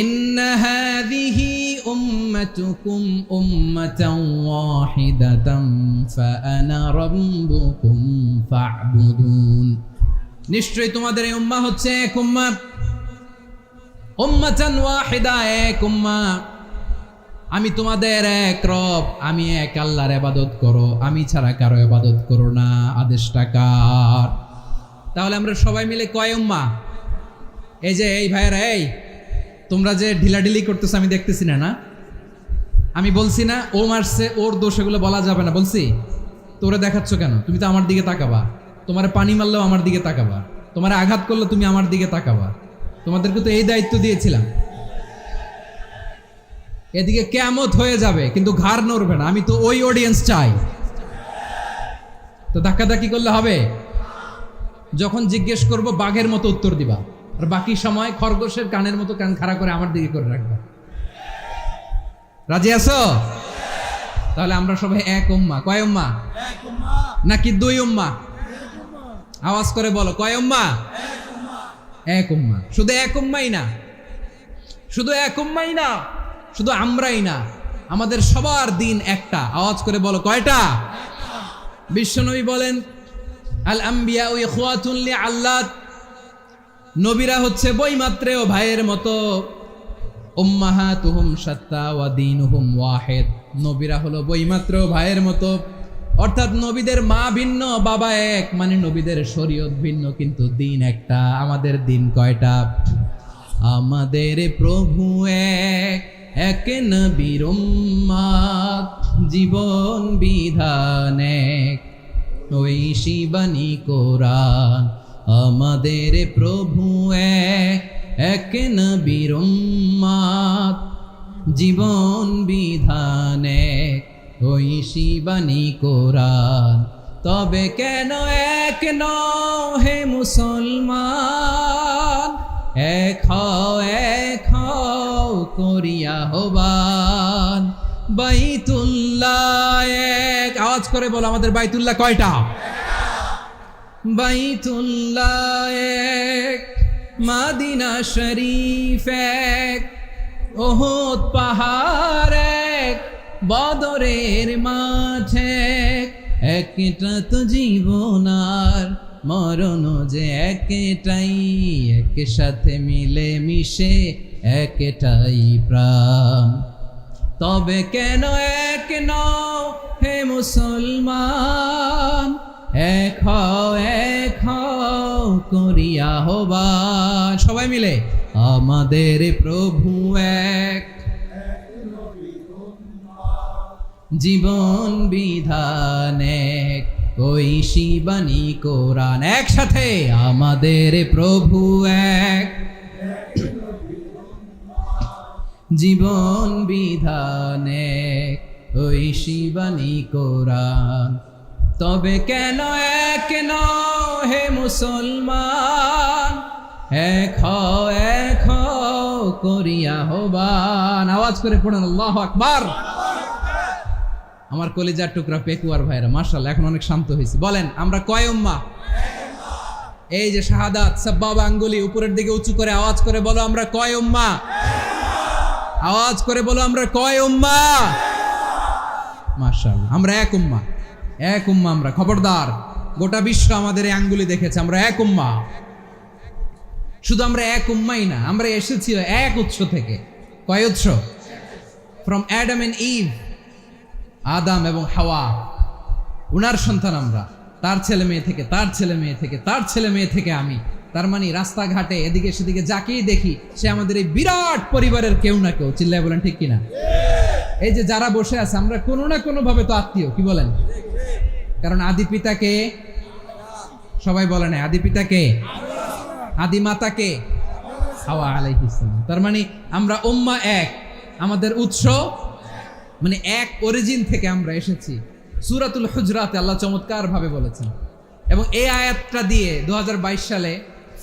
Speaker 1: ইন্না হাযিহি উম্মাতুকুম উম্মাতান ওয়াহিদাতান ফাআনা রাব্বুকুম ফা'বুদুন। নিশ্চয়ই তোমাদের এই উম্মাহ হচ্ছে এক উম্মাহ। উম্মাতান ওয়াহিদা, এক উম্মাহ। আমি তোমাদের এক রব, আমি এক আল্লাহর ইবাদত করো, আমি ছাড়া কারো ইবাদত করো না। আদেশটা কার? তাহলে আমরা সবাই মিলে কয় উম্মাহ? এই যে এই ভাইয়েরা, এই তোমরা যে ঢিলাঢিলি করতেছো আমি দেখতেছি না, না? আমি বলছি না ও মারছে, ওর দোষ, এগুলো বলা যাবে না। বলছি তোরে দেখাচ্ছ কেন? তুমি তো আমার দিকে তাকাবা। তোমার পানি মারলেও আমার দিকে তাকাবা, তোমার আঘাত করলে তুমি আমার দিকে তাকাবা। তোমাদেরকে তো এই দায়িত্ব দিয়েছিলাম। এদিকে কিয়ামত হয়ে যাবে কিন্তু ঘাড় নড়বে না। আমি তো ওই অডিয়েন্স চাই। তো ধাক্কাধাক্কি করলে হবে? যখন জিজ্ঞেস করব বাঘের মতো উত্তর দিবা, আর বাকি সময় খরগোশের কানের মতো কান খাড়া করে আমার দিকে করে রাখবা। রাজি আছো? তাহলে আমরা সবাই এক উম্মাহ। কয় উম্মাহ? নাকি দুই উম্মাহ? আওয়াজ করে বলো, কয় উম্মাহ? এক উম্মাহ। শুধু এক উম্মাই না, শুধু এক উম্মাই না, শুধু আমরাই না, আমাদের সবার দিন একটা। আওয়াজ করে বলো, কয়টা? বিশ্বনবী বলেন, আল আম্বিয়া ইখওয়াতুন লিআল্লাত, নবীরা হচ্ছে বৈমাত্রেয় ভাইয়ের মতো। উম্মাহাতুহুম শাত্তা ওয়া দীনুহুম ওয়াহিদ, নবীরা হলো বৈমাত্রেয় ভাইয়ের মতো। অর্থাৎ নবীদের মা ভিন্ন, বাবা এক, মানে নবীদের শরীয়ত ভিন্ন, কিন্তু দিন একটা। আমাদের দিন কয়টা? আমাদের প্রভু এক, এক নবীর উম্মাত, জীবন বিধান এক, ঐশী বাণী কোরআন। আমাদের প্রভু এক, এক নবীর উম্মাত, জীবন বিধান এক, ঐশী বাণী কোরআন। তবে কেন এক নও হে মুসলমান, এক হও করিয়া হবান। বাইতুল্লাহ এক, আওয়াজ করে বলো, আমাদের বাইতুল্লাহ কয়টা? বাইতুল্লাহ এক, মাদিনা শরীফ এক, ওহদ পাহাড় এক, বদরের মাঠ এক। একটা তো জীবন আর মরণ যে একটাই, একসাথে মিলে মিশে একটাই প্রাণ। তবে কেন এক নও হে মুসলমান, এক হও করিয়া হবান। সবাই মিলে, আমাদের প্রভু এক, জীবন বিধান এক, ঐশী বাণী কোরআন। একসাথে, আমাদের প্রভু এক, জীবন বিধান এক, ঐশী বাণী কোরআন। তবে কেন এক নও হে মুসলমান, এক হও করিয়া হবান। আওয়াজ করে পড়েন আল্লাহু আকবার। আমার কলিজার টুকরা পেকুয়ার ভাইরা, মাশাআল্লাহ, এখন অনেক শান্ত হয়েছে। বলেন, আমরা কয় উম্মাহ? এই যে শাহাদাত, সাব্বাবা আঙ্গুলি উপরের দিকে উঁচু করে আওয়াজ করে বলো, আমরা কয় উম্মাহ? আওয়াজ করে বলো, আমরা কয় উম্মাহ? মাশাআল্লাহ, আমরা এক উম্মাহ, এক উম্মাহ আমরা। খবরদার, গোটা বিশ্ব আমাদের এই আঙ্গুলি দেখেছে, আমরা এক উম্মাহ। শুধু আমরা এক উম্মাই না, আমরা এসেছি এক উৎস থেকে। কয় উৎস? ফ্রম অ্যাডাম এন্ড ইভ, আদাম এবং হাওয়া, উনার সন্তান আমরা। তার ছেলে মেয়ে থেকে, তার ছেলে মেয়ে থেকে, তার ছেলে মেয়ে থেকে আমি। তার মানে রাস্তাঘাটে এদিকে সেদিকে যাকেই দেখি, সে আমাদের এই বিরাট পরিবারের কেউ না কেউ। চিল্লায় বলেন ঠিক কিনা? এই যে যারা বসে আছে, আমরা কোনো না কোনো ভাবে তো আত্মীয়। কি বলেন? কারণ আদি পিতাকে সবাই বলে না, আদি পিতাকে, আদি মাতাকে হাওয়া আলাইহিস সালাম। তার মানে আমরা উম্মাহ এক, আমাদের উৎস মানে এক অরিজিন থেকে আমরা এসেছি। সূরাতুল হুজরাতে আল্লাহ চমৎকার ভাবে বলেছেন। এবং এই আয়াতটা দিয়ে 2022 সালে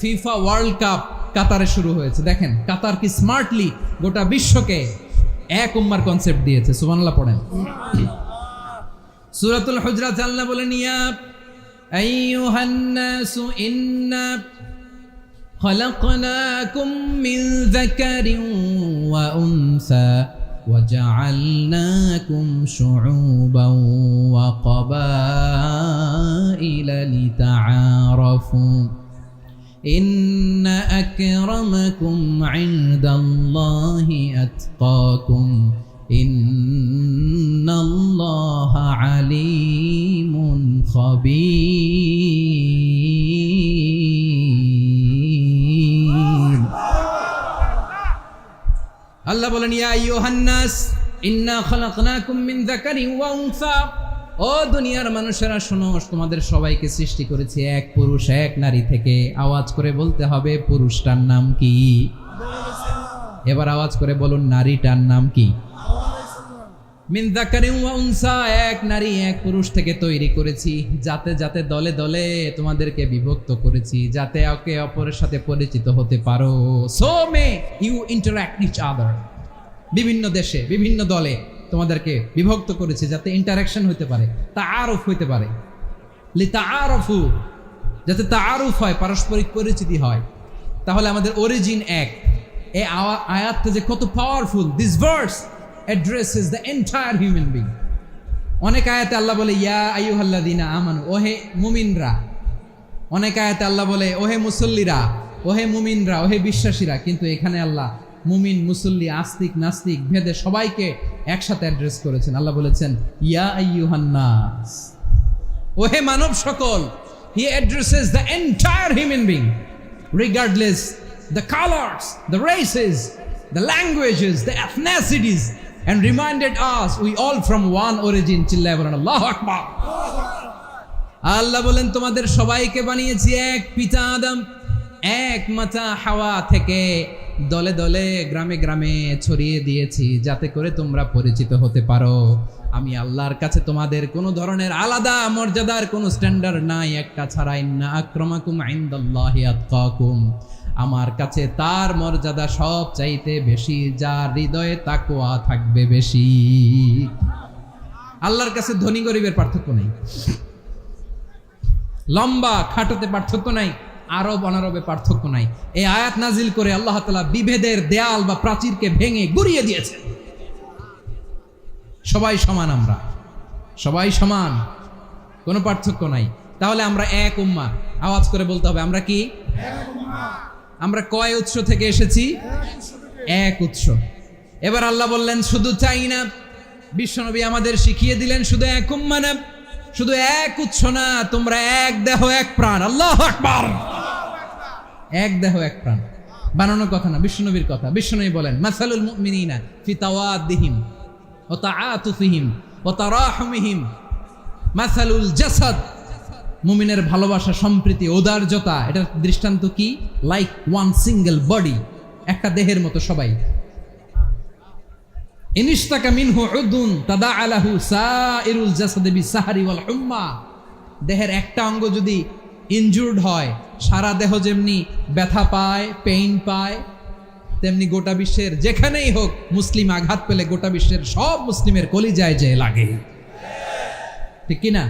Speaker 1: ফিফা ওয়ার্ল্ড কাপ কাতারে শুরু হয়েছে। দেখেন কাতার কি স্মার্টলি গোটা বিশ্বকে এক উম্মার কনসেপ্ট দিয়েছে। সুবহানাল্লাহ পড়েন। সূরাতুল হুজরাত আল্লাহ বলেন, ইয়া আইয়ুহান নাসু ইন্না খলাকনাকুম মিন যাকারিন ওয়া উনসা وجعلناكم شعوبا وقبائل لتعارفوا إن أكرمكم عند الله أتقاكم إن الله عليم خبير। আল্লাহ বলেন, ইয়া আইয়ুহান নাস ইন্না খলাকনাকুম মিন যাকারিন ওয়া উনসা, ও দুনিয়ার মানুষেরা শোনো, তোমাদের সবাইকে সৃষ্টি করেছি এক পুরুষ এক নারী থেকে। আওয়াজ করে বলতে হবে, পুরুষটার নাম কি? এবার আওয়াজ করে বলুন, নারীটার নাম কি? মিন যাকারিন ওয়া উনসা, এক নারী এক পুরুষ থেকে তৈরি করেছি। যাতে যাতে দলে দলে তোমাদেরকে বিভক্ত করেছি, যাতে একে অপরের সাথে পরিচিত হতে পারো। So may you interact each other. বিভিন্ন দেশে বিভিন্ন দলে তোমাদেরকে বিভক্ত করেছি যাতে ইন্টারাকশন হতে পারে, তাআরুফ হইতে পারে, লিতাআরফু, যাতে তাআরুফ হয়, পারস্পরিক পরিচিতি হয়। তাহলে আমাদের অরিজিন এক। এই আয়াতটা যে কত powerful! This verse addresses the entire human being. অনেক আয়াতে আল্লাহ বলে ইয়া আইয়ুহাল্লাযীনা আমানু, ওহে মুমিনরা। অনেক আয়াতে আল্লাহ বলে ওহে মুসল্লিরা, ওহে মুমিনরা, ওহে বিশ্বাসীরা। কিন্তু এখানে আল্লাহ মুমিন, মুসল্লি, আস্তিক, নাস্তিক ভেদে সবাইকে একসাথে অ্যাড্রেস করেছেন। আল্লাহ বলেছেন ইয়া আইয়ুহান নাস, ওহে মানব সকল। হি addresses the entire human being regardless the colors, the races, the languages, the ethnicities, and reminded us we all from one origin. চিল্লায় বলেন আল্লাহু আকবার। আল্লাহ বলেন তোমাদের সবাইকে বানিয়েছি এক পিতা আদম, এক মাতা হাওয়া থেকে, দলে দলে গ্রামে গ্রামে ছড়িয়ে দিয়েছি যাতে করে তোমরা পরিচিত হতে পারো। আমি আল্লাহর কাছে তোমাদের কোনো ধরনের আলাদা মর্যাদার কোনো স্ট্যান্ডার্ড নাই একটা ছাড়া। ইন্না আক্রামাকুম ইনদাল্লাহি আতকাকুম, আমার কাছে তার মর্যাদা সব চাইতে বেশি যার হৃদয়ে তাকওয়া থাকবে বেশি। আল্লাহর কাছে ধনী গরিবের পার্থক্য নেই, লম্বা খাটোতে পার্থক্য নাই, আরব অনারবে পার্থক্য নাই। এই আয়াত নাজিল করে আল্লাহ তাআলা বিভেদের দেয়াল বা প্রাচীরকে ভেঙে গুড়িয়ে দিয়েছে। সবাই সমান, আমরা সবাই সমান, কোনো পার্থক্য নাই। তাহলে আমরা এক উম্মাহ। আওয়াজ করে বলতে হবে আমরা কি? আমরা কয় উৎস থেকে এসেছি? এক উৎস। এবার আল্লাহ বললেন শুধু চাই না, বিশ্বনবী আমাদের শিখিয়ে দিলেন শুধু এক উম্মাহ না, শুধু এক উৎস না, তোমরা এক দেহ এক প্রাণ। আল্লাহু আকবার। এক দেহ এক প্রাণ বানানোর কথা না, বিশ্বনবীর কথা। বিশ্বনবী বলেন মাসালুল মুমিনিনা ফি তাওয়াদ্দিহিম ওয়া তাআতুফিহিম ওয়া তারাহুমিহিম মাসালুল জাসাদ। মুমিনের ভালোবাসা, সম্প্রীতি, ঔদার্যতা, এটার দৃষ্টান্ত কি? লাইক ওয়ান সিঙ্গেল বডি, একটা দেহের মতো সবাই। ইনিশতাকা মিনহু উদুন তাদাআ লাহু সাইরুল জাসাদি বিসাহরি ওয়াল হুম্মা। দেহের একটা অঙ্গ যদি ইনজুর্ড হয়, সারা দেহ যেমনি ব্যথা পায়, পেইন পায়, তেমনি গোটা বিশ্বের যেখানেই হোক মুসলিম আঘাত পেলে গোটা বিশ্বের সব মুসলিমের কলিজায় যে লাগে, ঠিক কিনা?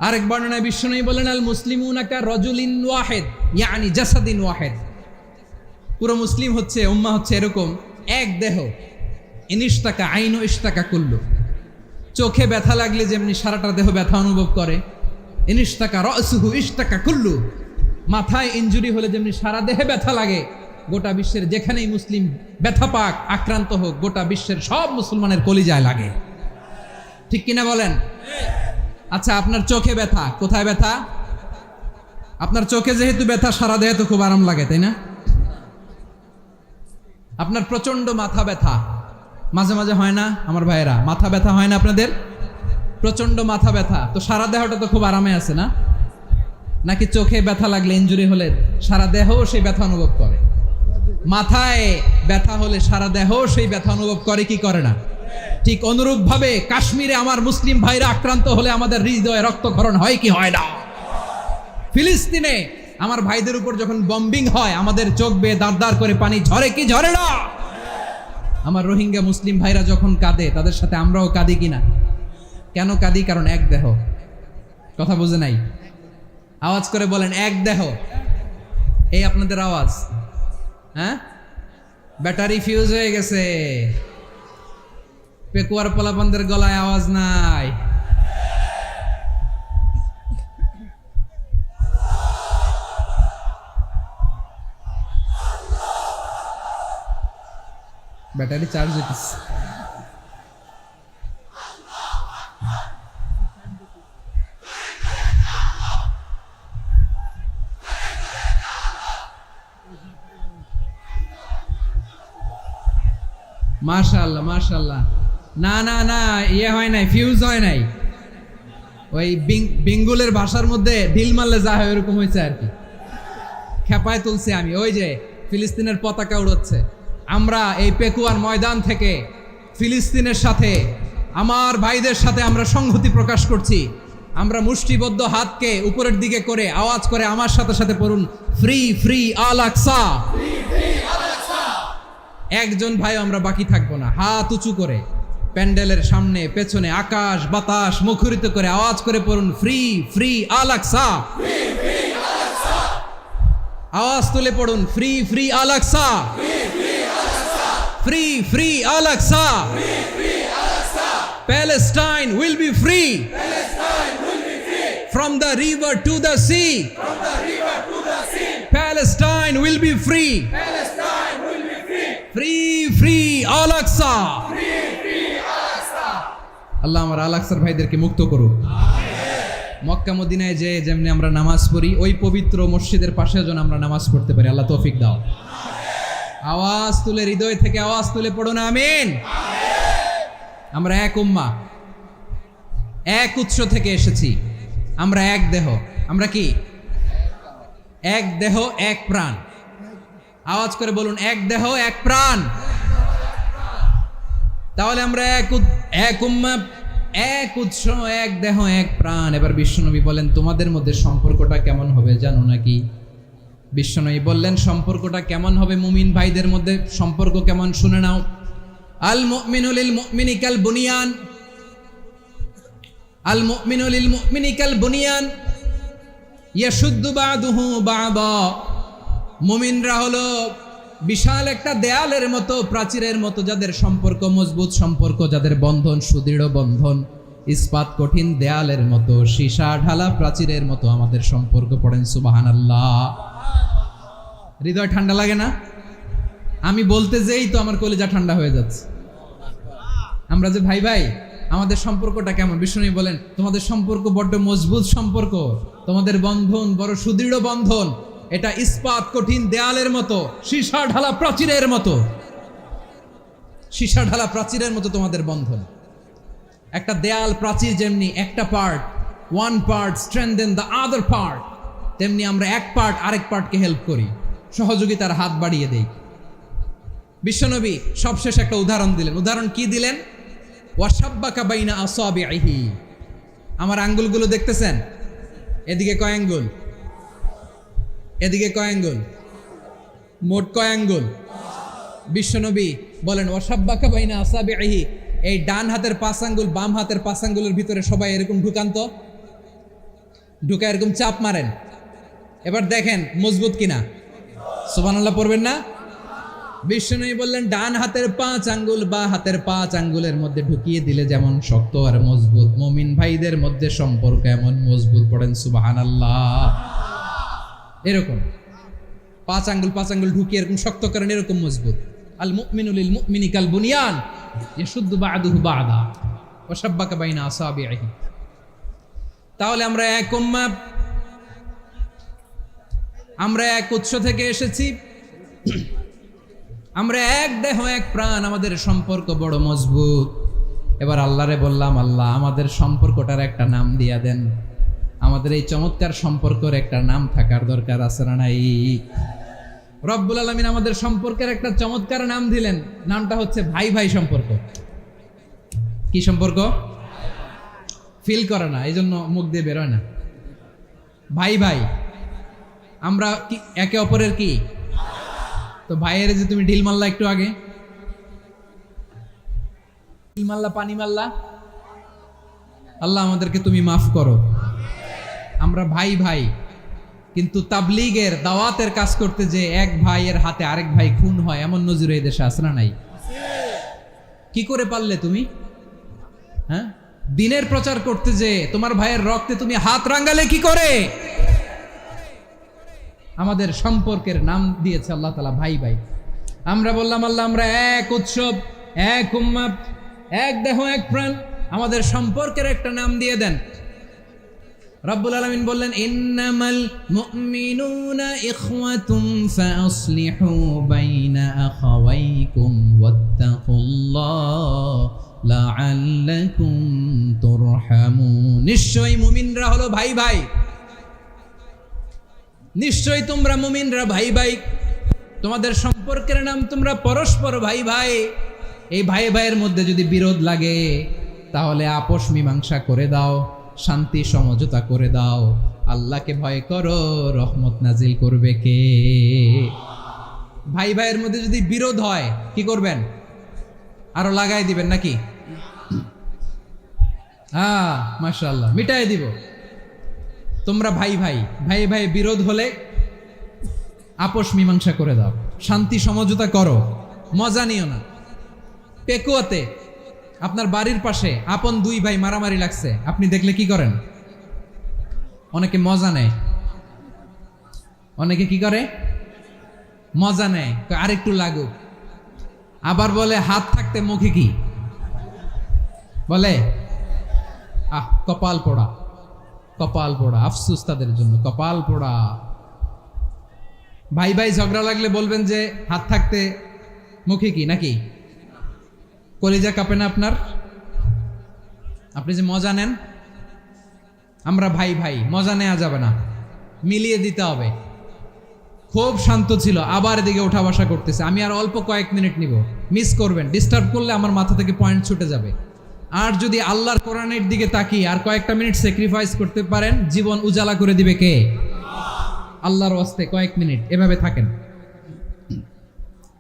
Speaker 1: আরেক বর্ণনায় বিশ্বনবী বলেন আল মুসলিমুনা কা রাজুলিন ওয়াহিদ ইয়ানি জাসাদিন ওয়াহিদ। পুরো মুসলিম হচ্ছে, উম্মাহ হচ্ছে এরকম এক দেহ। ইনিশতাকা আইনু ইশতাকা কুল্লু। চোখে ব্যথা লাগলে যেমনি সারাটা দেহ ব্যথা অনুভব করে, ইনিশতাকা রাসুহু ইশতাকা কুল্লু। মাথায় ইনজুরি হলে যেমনি সারা দেহে ব্যথা লাগে, গোটা বিশ্বের যেখানেই মুসলিম ব্যথা পাক, আক্রান্ত হোক, গোটা বিশ্বের সব মুসলমানের কলিজায় লাগে, ঠিক কিনা বলেন? আচ্ছা, আপনার চোখে ব্যথা, কোথায় ব্যথা? আপনার চোখে যেহেতু ব্যথা, সারা দেহে তো খুব আরাম লাগে, তাই না? আপনার প্রচন্ড মাথা ব্যথা মাঝে মাঝে হয় না আমার ভাইয়েরা? মাথা ব্যথা হয় না আপনাদের? প্রচন্ড মাথা ব্যথা, তো সারা দেহটা তো খুব আরামে আছে না? নাকি চোখে ব্যথা লাগলে, ইনজুরি হলে সারা দেহ সেই ব্যথা অনুভব করে? মাথায় ব্যথা হলে সারা দেহ সেই ব্যথা অনুভব করে কি করে না? ঠিক অনুরূপ ভাবে কাশ্মীরে আমার মুসলিম ভাইরা আক্রান্ত হলে আমাদের হৃদয়ে রক্তক্ষরণ হয় কি হয় না? ফিলিস্তিনে আমার ভাইদের উপর যখন বম্বিং হয়, আমাদের চোখ বেয়ে দাঁড় দাঁড় করে পানি ঝরে কি ঝরে না? আমার রোহিঙ্গা মুসলিম ভাইরা যখন কাঁদে, তাদের সাথে আমরাও কাঁদি কিনা? কেন কাঁদি? কারণ এক দেহ। কথা বুঝে নাই? আওয়াজ করে বলেন এক দেহ। এই আপনাদের আওয়াজ, হ্যাঁ? ব্যাটারি ফিউজ হয়ে গেছে, পেকুয়ার পোলাপানদের গলায় আওয়াজ নাই। ব্যাটারি চার্জ হইতেছে। মাশাআল্লাহ মাশাআল্লাহ। না না না, ইয়ে হয় নাই, ফিউজ হয় নাই। ওই বেঙ্গলের ভাষার মধ্যে ঢিল মারলে যা হয় ওরকম হয়েছে আর কি। খেপায় তুলছে আমি। ওই যে ফিলিস্তিনের পতাকা উড়াচ্ছে, আমরা এই পেকুয়ার ময়দান থেকে ফিলিস্তিনের সাথে, আমার ভাইদের সাথে আমরা সংহতি প্রকাশ করছি। আমরা মুষ্টিবদ্ধ হাতকে উপরের দিকে করে আওয়াজ করে আমার সাথে সাথে পড়ুন, ফ্রি ফ্রি আল আকসা। একজন ভাই আমরা বাকি থাকবো না, হাত উঁচু করে প্যান্ডেলের সামনে পেছনে আকাশ বাতাস মুখরিত করে আওয়াজ করে পড়ুন, ফ্রি ফ্রি আল আকসা। আওয়াজ তুলে পড়ুন, free free Al Aqsa, free free Al Aqsa. Palestine will be free from the river to the sea. Palestine will be free. Free free Al Aqsa. আল্লাহ আমার আল আকসার ভাইদেরকে মুক্ত করুক। মক্কা মদিনায় যে যেমনি আমরা নামাজ পড়ি, ওই পবিত্র মসজিদের পাশে যেন আমরা নামাজ পড়তে পারি। আল্লাহ তৌফিক দাও। আওয়াজ তুলে, হৃদয় থেকে আওয়াজ তুলে পড়ুন আমিন। আমরা এক উম্মাহ, এক উৎস থেকে এসেছি। আমরা এক দেহ। আমরা কি? এক দেহ এক প্রাণ। আওয়াজ করে বলুন, এক দেহ এক প্রাণ। তাহলে আমরা এক উম্মাহ, এক উৎস, এক দেহ এক প্রাণ। এবার বিশ্বনবী বলেন, তোমাদের মধ্যে সম্পর্কটা কেমন হবে জানো নাকি? বিশ্বনবী বললেন, সম্পর্কটা কেমন হবে মুমিন ভাইদের মধ্যে? সম্পর্ক কেমন শুনে নাও। আল মুমিনু লিল মুমিনি কাল বুনিয়ান, আল মুমিনু লিল মুমিনি কাল বুনিয়ান ইয়াশুদ্দু বাদুহু বাদা। মুমিনরা হলো বিশাল একটা দেয়ালের মতো, প্রাচীরের মতো, যাদের সম্পর্ক মজবুত সম্পর্ক, যাদের বন্ধন সুদৃঢ় বন্ধন, ইস্পাত কঠিন দেয়ালের মতো, সীসা ঢালা প্রাচীরের মতো আমাদের সম্পর্ক। পড়েন সুবহানাল্লাহ। হৃদয় ঠান্ডা লাগে না? আমি বলতে যেই তো আমার কলিজা ঠান্ডা হয়ে যাচ্ছে। আমরা যে ভাই ভাই, আমাদের সম্পর্কটা কেমন? বিষ্ণু বলেন, তোমাদের সম্পর্ক বড্ড মজবুত সম্পর্ক, তোমাদের বন্ধন বড় সুদৃঢ় বন্ধন, এটা ইস্পাত কঠিন দেয়ালের মতো, সীসা ঢালা প্রাচীরের মতো, সীসা ঢালা প্রাচীরের মতো তোমাদের বন্ধন। একটা দেয়াল প্রাচীর যেমনি একটা part, one part strengthen the other part, তেমনি আমরা এক পার্ট আরেক পার্টকে হেল্প করি, সহযোগিতার হাত বাড়িয়ে দেই। বিশ্বনবী সবশেষ একটা উদাহরণ দিলেন। উদাহরণ কি দিলেন? ওয়াসাব্বাকা বাইনা আসাবিহি। আমার আঙ্গুলগুলো দেখতেছেন? এদিকে কয় আঙ্গুল? এদিকে কয় আঙ্গুল? মোট কয় আঙ্গুল? বিশ্বনবী বলেন, ওয়াসাব্বাকা বাইনা আসাবিহি। এই ডান হাতের 5 আঙ্গুল বাম হাতের 5 আঙ্গুলের ভিতরে সবাই এরকম ঢুকান তো, ঢুকা এরকম চাপ মারেন। এবার দেখেন মজবুত কিনা। সুবহানাল্লাহ পড়বেন না? বিষ্ণু বললেন, ডান হাতের 5 আঙ্গুল বা হাতের 5 আঙ্গুলের মধ্যে ঢুকিয়ে দিলে যেমন শক্ত আর মজবুত, মুমিন ভাইদের মধ্যে সম্পর্ক এমন মজবুত। পড়েন সুবহানাল্লাহ। এরকম 5 আঙ্গুল ঢুকিয়ে এরকম শক্ত করেন, এরকম মজবুত। আল মুমিনু লিল মুমিনি কাল বুনিয়ান ইয়াশুদ্দু বাদুহু বাদা ওয়া শাব্বাকা বাইনা আসাবিহি। তাহলে আমরা এক উম্মাহ, আমরা এক উৎস থেকে এসেছি, আমরা এক দেহ এক প্রাণ, আমাদের সম্পর্ক বড় মজবুত। এবার আল্লাহরে বললাম, আল্লাহ আমাদের সম্পর্কটার একটা নাম দিয়া দেন। আমাদের এই চমৎকার সম্পর্কের একটা নাম থাকার দরকার আছে না নাই? রব্বুল আলামিন আমাদের সম্পর্কের একটা চমৎকার নাম দিলেন। নামটা হচ্ছে ভাই ভাই সম্পর্ক। কি সম্পর্ক? ফিল করে না, এই জন্য মুখ দিয়ে বেরোয় না। ভাই ভাই, আমরা কি একে অপরের কি? তো ভাইয়ের যে তুমি ঢিল মারলা একটু আগে, ঢিল মারলা, পানি মারলা, আল্লাহ আমাদেরকে তুমি মাফ করো। আমরা ভাই ভাই, কিন্তু তাবলীগের দাওয়াতের কাজ করতে যে এক ভাইয়ের হাতে আরেক ভাই খুন হয়, এমন নজির এই দেশে আছে না নাই? কি করে পারলে তুমি? হ্যাঁ, দিনের প্রচার করতে যে তোমার ভাইয়ের রক্তে তুমি হাত রাঙ্গালে কি করে? আমাদের সম্পর্কের নাম দিয়েছে আল্লাহ তাআলা ভাই ভাই। আমরা বললাম, আল্লাহ আমরা এক উৎসব, এক উম্মাহ, এক দেহ এক প্রাণ, আমাদের সম্পর্কের একটা নাম দিয়ে দেন। রব্বুল আলামিন বললেন, ইন্নামাল মুমিনুনা ইখওয়াতুম ফাসলিহু বাইনা আখাওয়াইকুম ওয়াত্তাকুল্লাহ লাআল্লাকুম তুরহামুন। নিশ্চয়ই মুমিনরা হলো ভাই ভাই, নিশ্চয়ই তোমরা মুমিনরা ভাই ভাই, তোমাদের সম্পর্কের নাম তোমরা পরস্পর ভাই ভাই। এই ভাই ভাইয়ের মধ্যে যদি বিরোধ লাগে তাহলে আপোষ মীমাংসা করে দাও, শান্তি সমঝোতা করে দাও। আল্লাহকে ভয় করো, রহমত নাজিল করবে কে? ভাই ভাইয়ের মধ্যে যদি বিরোধ হয় কি করবেন? আরো লাগাই দিবেন নাকি? মাশাআল্লাহ, মিটাই দিব। তোমরা ভাই ভাই ভাই ভাই বিরোধ হলে আপোষ মীমাংসা করে দাও, শান্তি সমঝোতা করো, মজা নিও না। পেকুয়াতে আপনার বাড়ির পাশে আপন দুই ভাই মারামারি লাগছে, আপনি দেখলে কি করেন? অনেকে মজা নেয়, অনেকে কি করে? মজা নেয়, আরেকটু লাগুক। আবার বলে হাত থাকতে মুখে কি বলে? কপাল পোড়া, কপাল পোড়া, আফসুস তাদের জন্য, কপাল পোড়া। ভাই ভাই ঝগড়া লাগলে বলবেন যে হাত থাকতে মুখে কি, নাকি? কলিজা কাঁপে না আপনার? আপনি যে মজা নেন। আমরা ভাই ভাই, মজা নেওয়া যাবে না, মিলিয়ে দিতে হবে। খুব শান্ত ছিল, আবার এদিকে ওঠা বসা করতেছে। আমি আর অল্প কয়েক মিনিট নিব, মিস করবেন। ডিস্টার্ব করলে আমার মাথা থেকে পয়েন্ট ছুটে যাবে। আর যদি আল্লাহর কোরআনের দিকে তাকিয়ে আর কয়েকটা মিনিট স্যাক্রিফাইস করতে পারেন, জীবন উজালা করে দিবে কে? আল্লাহর ওয়াস্তে কয়েক মিনিট এভাবে থাকেন।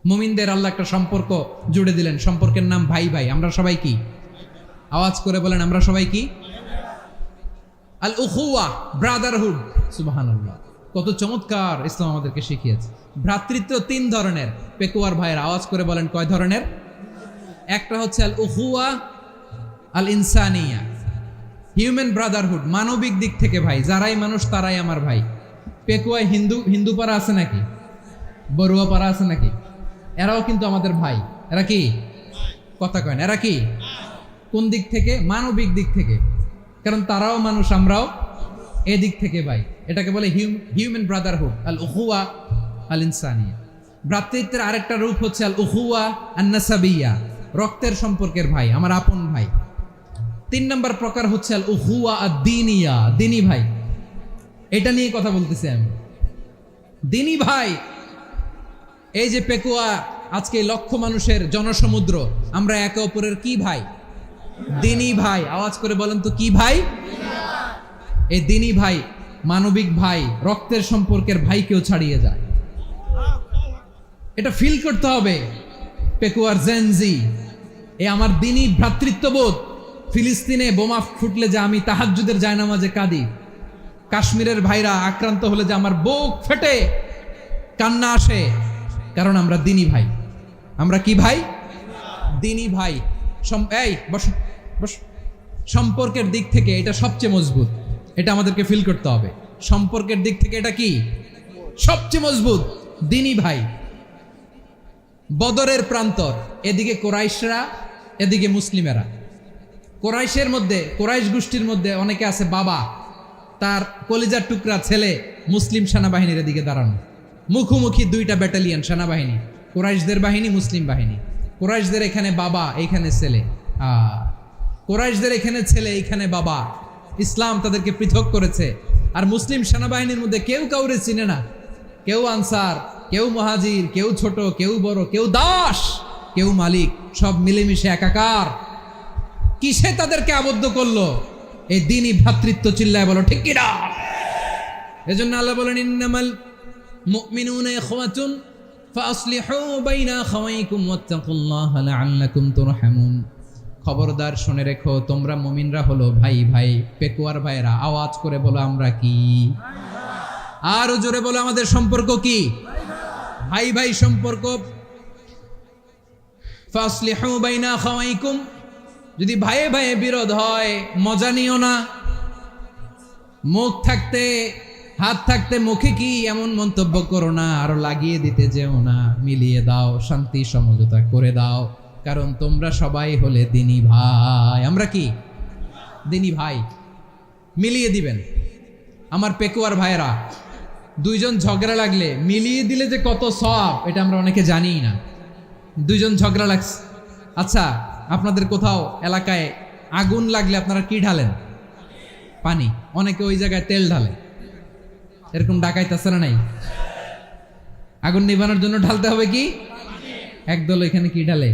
Speaker 1: মুমিনদের আল্লাহ একটা সম্পর্ক জুড়ে দিলেন, সম্পর্কের নাম ভাই ভাই। আমরা সবাই কি? আওয়াজ করে বলেন, আমরা সবাই কি? আল উখুয়া, ব্রাদারহুড। সুবহানাল্লাহ, কত চমৎকার ইসলাম আমাদেরকে শিখিয়েছে। ভ্রাতৃত্ব তিন ধরনের। পেকুয়ার ভাইয়ের আওয়াজ করে বলেন, কয় ধরনের? একটা হচ্ছে আল উখুয়া আল ইনসানিয়া, হিউম্যান ব্রাদারহুড, মানবিক দিক থেকে ভাই, যারাই মানুষ তারাই আমার ভাই। পেকুয়ায় হিন্দু পাড়া আছে নাকি? বড়ুয়া পাড়া আছে নাকি? এরাও কিন্তু আমাদের ভাই। এরা কি? কথা কয় না, এরা কি? কোন দিক থেকে? মানবিক দিক থেকে, কারণ তারাও মানুষ, আমরাও এদিক থেকে ভাই। এটাকে বলে হিউম্যান ব্রাদারহুড, আল উখুয়া আল ইনসানিয়া। ভ্রাতৃত্বের আরেকটা রূপ হচ্ছে আল উখুয়া আন নাসাবিয়া, রক্তের সম্পর্কের ভাই, আমার আপন ভাই। 3 নম্বর প্রকার হচ্ছে আল উখুয়া আদ-দীনিয়া, দিনী ভাই। এটা নিয়ে কথা বলতেছি আমি। দিনী ভাই, এই যে পেকুয়া, আজকে লক্ষ মানুষের জনসমুদ্র, আমরা একে অপরের কি ভাই? দিনী ভাই। আওয়াজ করে বলেন তো, কি ভাই? এই দিনী ভাই, মানবিক ভাই, রক্তের সম্পর্কের ভাইকেও ছাড়িয়ে যায়। এটা ফিল করতে হবে। পেকুয়ার জেনজি, এ আমার দিনী ভ্রাতৃত্ববোধ। ফিলিস্তিনে বোমা ফুটলে যে আমি তাহাজ্জুদের জায়নামাজে কাঁদি, কাশ্মীরের ভাইরা আক্রান্ত হলে যে আমার বুক ফেটে কান্না আসে, কারণ আমরা দিনী ভাই। আমরা কি ভাই? দিনী ভাই। এই বস বস। সম্পর্কের দিক থেকে এটা সবচেয়ে মজবুত, এটা আমাদেরকে ফিল করতে হবে। সম্পর্কের দিক থেকে এটা কি? সবচেয়ে মজবুত, দিনী ভাই। বদরের প্রান্তর, এদিকে কোরাইশরা, এদিকে মুসলিমেরা। কোরাইশের মধ্যে, কোরাইশ গোষ্ঠীর মধ্যে অনেকে আছে বাবা, তার কলিজার টুকরা ছেলে মুসলিম সেনাবাহিনীর এদিকে দাঁড়ানো, মুখোমুখি দুইটা ব্যাটালিয়ন সেনাবাহিনী, কোরাইশদের বাহিনী, মুসলিম বাহিনী। কোরাইশদের এখানে বাবা, এইখানে ছেলে। কোরাইশদের এখানে ছেলে, এইখানে বাবা। ইসলাম তাদেরকে পৃথক করেছে। আর মুসলিম সেনাবাহিনীর মধ্যে কেউ কাউরে চিনে না, কেউ আনসার, কেউ মুহাজির, কেউ ছোট, কেউ বড়, কেউ দাস, কেউ মালিক, সব মিলেমিশে একাকার। কিসে তাদেরকে আবদ্ধ করলো? এই দিনই ভ্রাতৃত্ব। চিল্লায় বলো ঠিক কিনা? এজন্য আল্লাহ বলেন, ইন্নামাল মুমিনুনা ইখওয়াতুন ফাসলিহু বাইনা আখাওয়াইকুম ওয়াত্তাকুল্লাহা লাআল্লাকুম তুরহামুন। খবরদার শুনে রেখো, তোমরা মুমিনরা হলো ভাই ভাই। পেকুয়ার ভাইরা আওয়াজ করে বলো, আমরা কি? আরো জোরে বলো, আমাদের সম্পর্ক কি? ভাই ভাই সম্পর্ক। ফাসলিহু বাইনা আখাওয়াইকুম, যদি ভাইয়ে ভাইয়ে বিরোধ হয় মজা নিও না। মুখ থাকতে, হাত থাকতে মুখে কি এমন মন্তব্য করো না, আরো লাগিয়ে দিতে যেও না। মিলিয়ে দাও, শান্তি সমঝোতা করে দাও, কারণ তোমরা সবাই হলে দিনী ভাই। আমরা কি? দিনী ভাই। মিলিয়ে দিবেন। আমার পেকুয়ার ভাইয়েরা, দুইজন ঝগড়া লাগলে মিলিয়ে দিলে যে কত সওয়াব, এটা আমরা অনেকে জানি না। দুইজন ঝগড়া লাগছে, আচ্ছা আপনাদের কোথাও এলাকায় আগুন লাগলে আপনারা কি ঢালেন? পানি। অনেকে ওই জায়গায় তেল ঢালে। এরকম ডাকাইতে আছে না নাই? আগুন নিভানোর জন্য ঢালতে হবে কি? একদল এখানে কি ঢালে?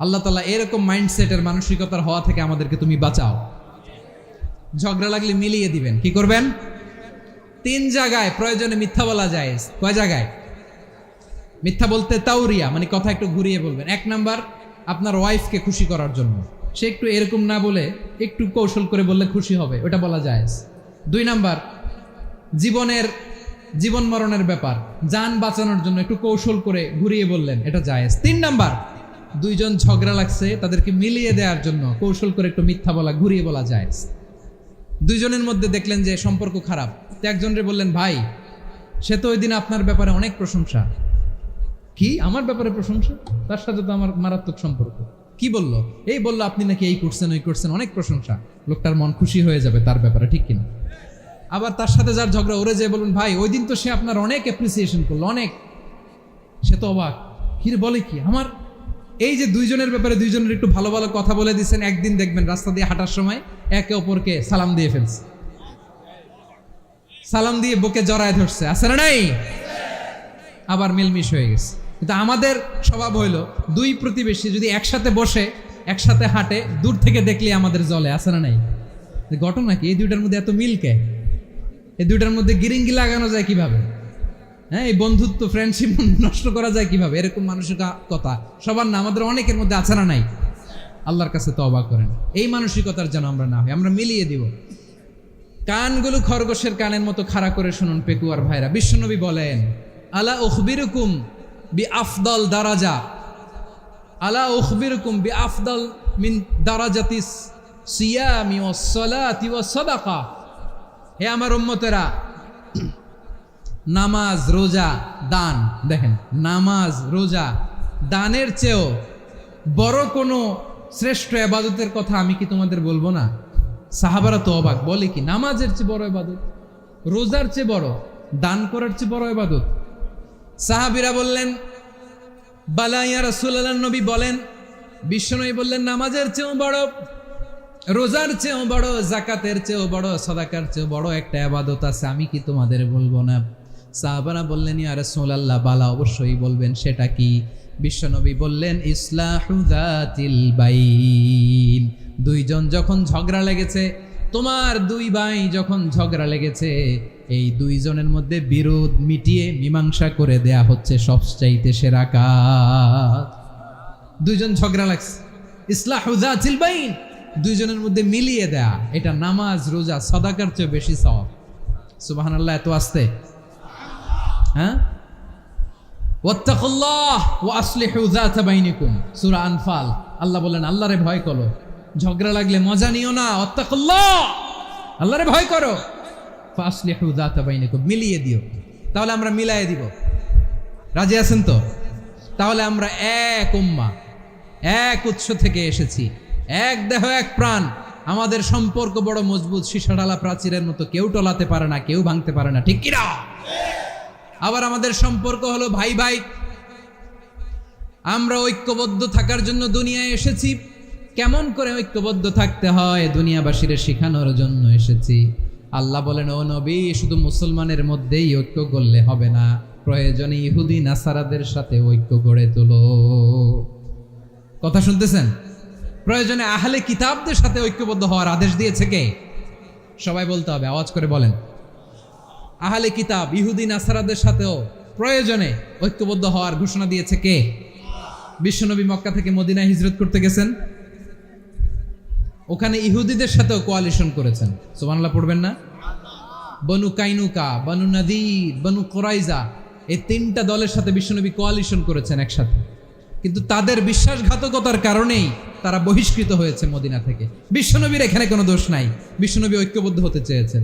Speaker 1: আল্লাহ তাআলা এরকম মাইন্ডসেটের, মানসিকতার হওয়া থেকে আমাদেরকে তুমি বাঁচাও। ঝগড়া লাগলে মিলিয়ে দিবেন। কি করবেন? 3 জায়গায় প্রয়োজনে মিথ্যা বলা যায়। কয় জায়গায় মিথ্যা বলতে? তাওরিয়া, মানে কথা একটু ঘুরিয়ে বলবেন। 1 নাম্বার, আপনার ওয়াইফকে খুশি করার জন্য। সে একটু এরকম না বলে একটু কৌশল করে বললে খুশি হবে, ওটা বলা যায়। 2 নাম্বার, জীবন মরণের ব্যাপার, যান বাঁচানোর জন্য একটু কৌশল করে ঘুরিয়ে বললেন, এটা জায়েজ। 3 নাম্বার, 2 জন ঝগড়া লাগছে তাদেরকে মিলিয়ে দেওয়ার জন্য কৌশল করে একটু মিথ্যা বলা, ঘুরিয়ে বলা জায়েজ। 2 জনের মধ্যে দেখলেন যে সম্পর্ক খারাপ, তো একজনরে বললেন, ভাই সে তো ওই দিন আপনার ব্যাপারে অনেক প্রশংসা। কি আমার ব্যাপারে প্রশংসা? তার সাথে তো আমার মারাত্মক সম্পর্ক। কি বললো? এই বললো আপনি নাকি এই করছেন ওই করছেন, অনেক প্রশংসা। লোকটার মন খুশি হয়ে যাবে তার ব্যাপারে, ঠিক কিনা? আবার তার সাথে যার ঝগড়া, ওরে যে বলুন, ভাই ওই দিন তো সে আপনার অনেক অ্যাপ্রিসিয়েশন করলো, অনেক। সে তো অবাক, কিরে বলে কি? আমার এই যে 2 জনের ব্যাপারে 2 জনের একটু ভালো ভালো কথা বলে দিচ্ছেন, একদিন দেখবেন রাস্তা দিয়ে হাঁটার সময় একে অপরকে সালাম দিয়ে ফেলছে, সালাম দিয়ে বুকে জড়ায় ধরছে, আছে না নাই? আবার মিলমিশ হয়ে গেছে। কিন্তু আমাদের স্বভাব হইলো 2 প্রতিবেশী যদি একসাথে বসে একসাথে হাঁটে, দূর থেকে দেখলে আমাদের জলে, আছে না নাই? ঘটনা কি? এই 2টার মধ্যে এত মিলকে, এই 2টার মধ্যে গিরিঙ্গি লাগানো যায় কিভাবে? হ্যাঁ, এই বন্ধুত্ব ফ্রেন্ডশিপ নষ্ট করা যায় কিভাবে? এরকম মানসিকতা সবার না, আমাদের অনেকের মধ্যে আছে না নাই? আল্লাহর কাছে তওবা করেন, এই মানসিকতার যেন আমরা না হই, আমরা মিলিয়ে দিব। কানগুলো খরগোশের কানের মতো খাড়া করে শুনুন পেকুয়ার ভাইরা। বিশ্বনবী বলেন, আলা উখবিরুকুম বি আফদল দারাজা, আলা উখবিরুকুম বি আফদল মিন দারাজাতিস সিয়ামি ওয়াস সালাতি ওয়াস সাদাকা। হে আমার উম্মতেরা, নামাজ, রোজা, দান, দেখেন নামাজ, রোজা, দানের চেয়েও বড় কোনো শ্রেষ্ঠ ইবাদতের কথা আমি কি তোমাদের বলবো না? সাহাবারা তো অবাক, বলে কি নামাজের চেয়ে বড় ইবাদত, রোজার চেয়ে বড়, দান করার চেয়ে বড় ইবাদত? সাহাবীরা বললেন, বালা ইয়া রাসূলুল্লাহ, নবী বলেন। বিশ্বনবী বললেন, নামাজের চেয়েও বড়, রোজার চেয়েও বড়, যাকাতের চেয়েও বড়, সাদাকার চেয়েও বড় একটা ইবাদত আছে, আমি কি তোমাদের বলবো না? সাহাবারা বললেন, ইয়া রাসূলুল্লাহ, বালা, অবশ্যই বলবেন, সেটা কি? বিশ্বনবী বললেন, ইসলাহু যাতিল বাইন। 2 জন যখন ঝগড়া লেগেছে, তোমার 2 ভাই যখন ঝগড়া লেগেছে, এই 2 জনের মধ্যে বিরোধ মিটিয়ে মীমাংসা করে দেয়া হচ্ছে সবচাইতে সেরা কাজ। 2 জন ঝগড়া লাগছে, ইসলাহু যাতিল বাইন, 2 জনের মধ্যে মিলিয়ে দেয়া, এটা নামাজ, রোজা, সাদাকার চেয়ে বেশি সওয়াব। সুবহানাল্লাহ, এত আসতে, হ্যাঁ? ওয়াত্তাকুল্লাহ ওয়া আসলিহু যাতা বাইনিকুম, সূরা আনফাল। আল্লাহ বলেন, আল্লাহরে ভয় করো, ঝগড়া লাগলে মজা নিও না, ওয়াত্তাকুল্লাহ, আল্লাহরে ভয় করো, ফাসলিহু যাতা বাইনিকুম, মিলিয়ে দিও। তাহলে আমরা মিলায়ে দিব, রাজি আছেন তো? তাহলে আমরা এক উম্মাহ, এক উৎস থেকে এসেছি, এক দেহ এক প্রাণ, আমাদের সম্পর্ক বড় মজবুত, সীসাঢালা প্রাচীরের মতো, কেউ টলাতে পারে না, কেউ ভাঙতে পারে না, ঠিক কিনা? আবার আমাদের সম্পর্ক হলো ভাই ভাই, আমরা ঐক্যবদ্ধ থাকার জন্য দুনিয়ায় এসেছি। কেমন করে ঐক্যবদ্ধ থাকতে হয় দুনিয়াবাসীর শেখানোর জন্য এসেছি। আল্লাহ বলেন, ও নবী, শুধু মুসলমানের মধ্যেই ঐক্য করলে হবে না, প্রয়োজনে ইহুদি নাসারাদের সাথে ঐক্য গড়ে তোলো। কথা শুনতেছেন? প্রয়োজনে আহলে কিতাবদের সাথে ঐক্যবদ্ধ হওয়ার আদেশ দিয়েছে কে? সবাই বলতে হবে, আওয়াজ করে বলেন। আহলে কিতাব ইহুদি নাসারাদের সাথেও প্রয়োজনে ঐক্যবদ্ধ হওয়ার ঘোষণা দিয়েছে কে? বিশ্বনবী মক্কা থেকে মদিনায় হিজরত করতে গেছেন, ওখানে ইহুদিদের সাথেও কোয়ালিশন করেছেন। সুবহানাল্লাহ পড়বেন না? বনু কাইনুকা, বনু নাদির, বনু কুরাইজা, এই 3টা দলের সাথে বিশ্বনবী কোয়ালিশন করেছেন একসাথে। কিন্তু তাদের বিশ্বাসঘাতকতার কারণেই তারা বহিষ্কৃত হয়েছে মদিনা থেকে। বিশ্বনবীর এখানে কোনো দোষ নাই, বিশ্বনবী ঐক্যবদ্ধ হতে চেয়েছেন।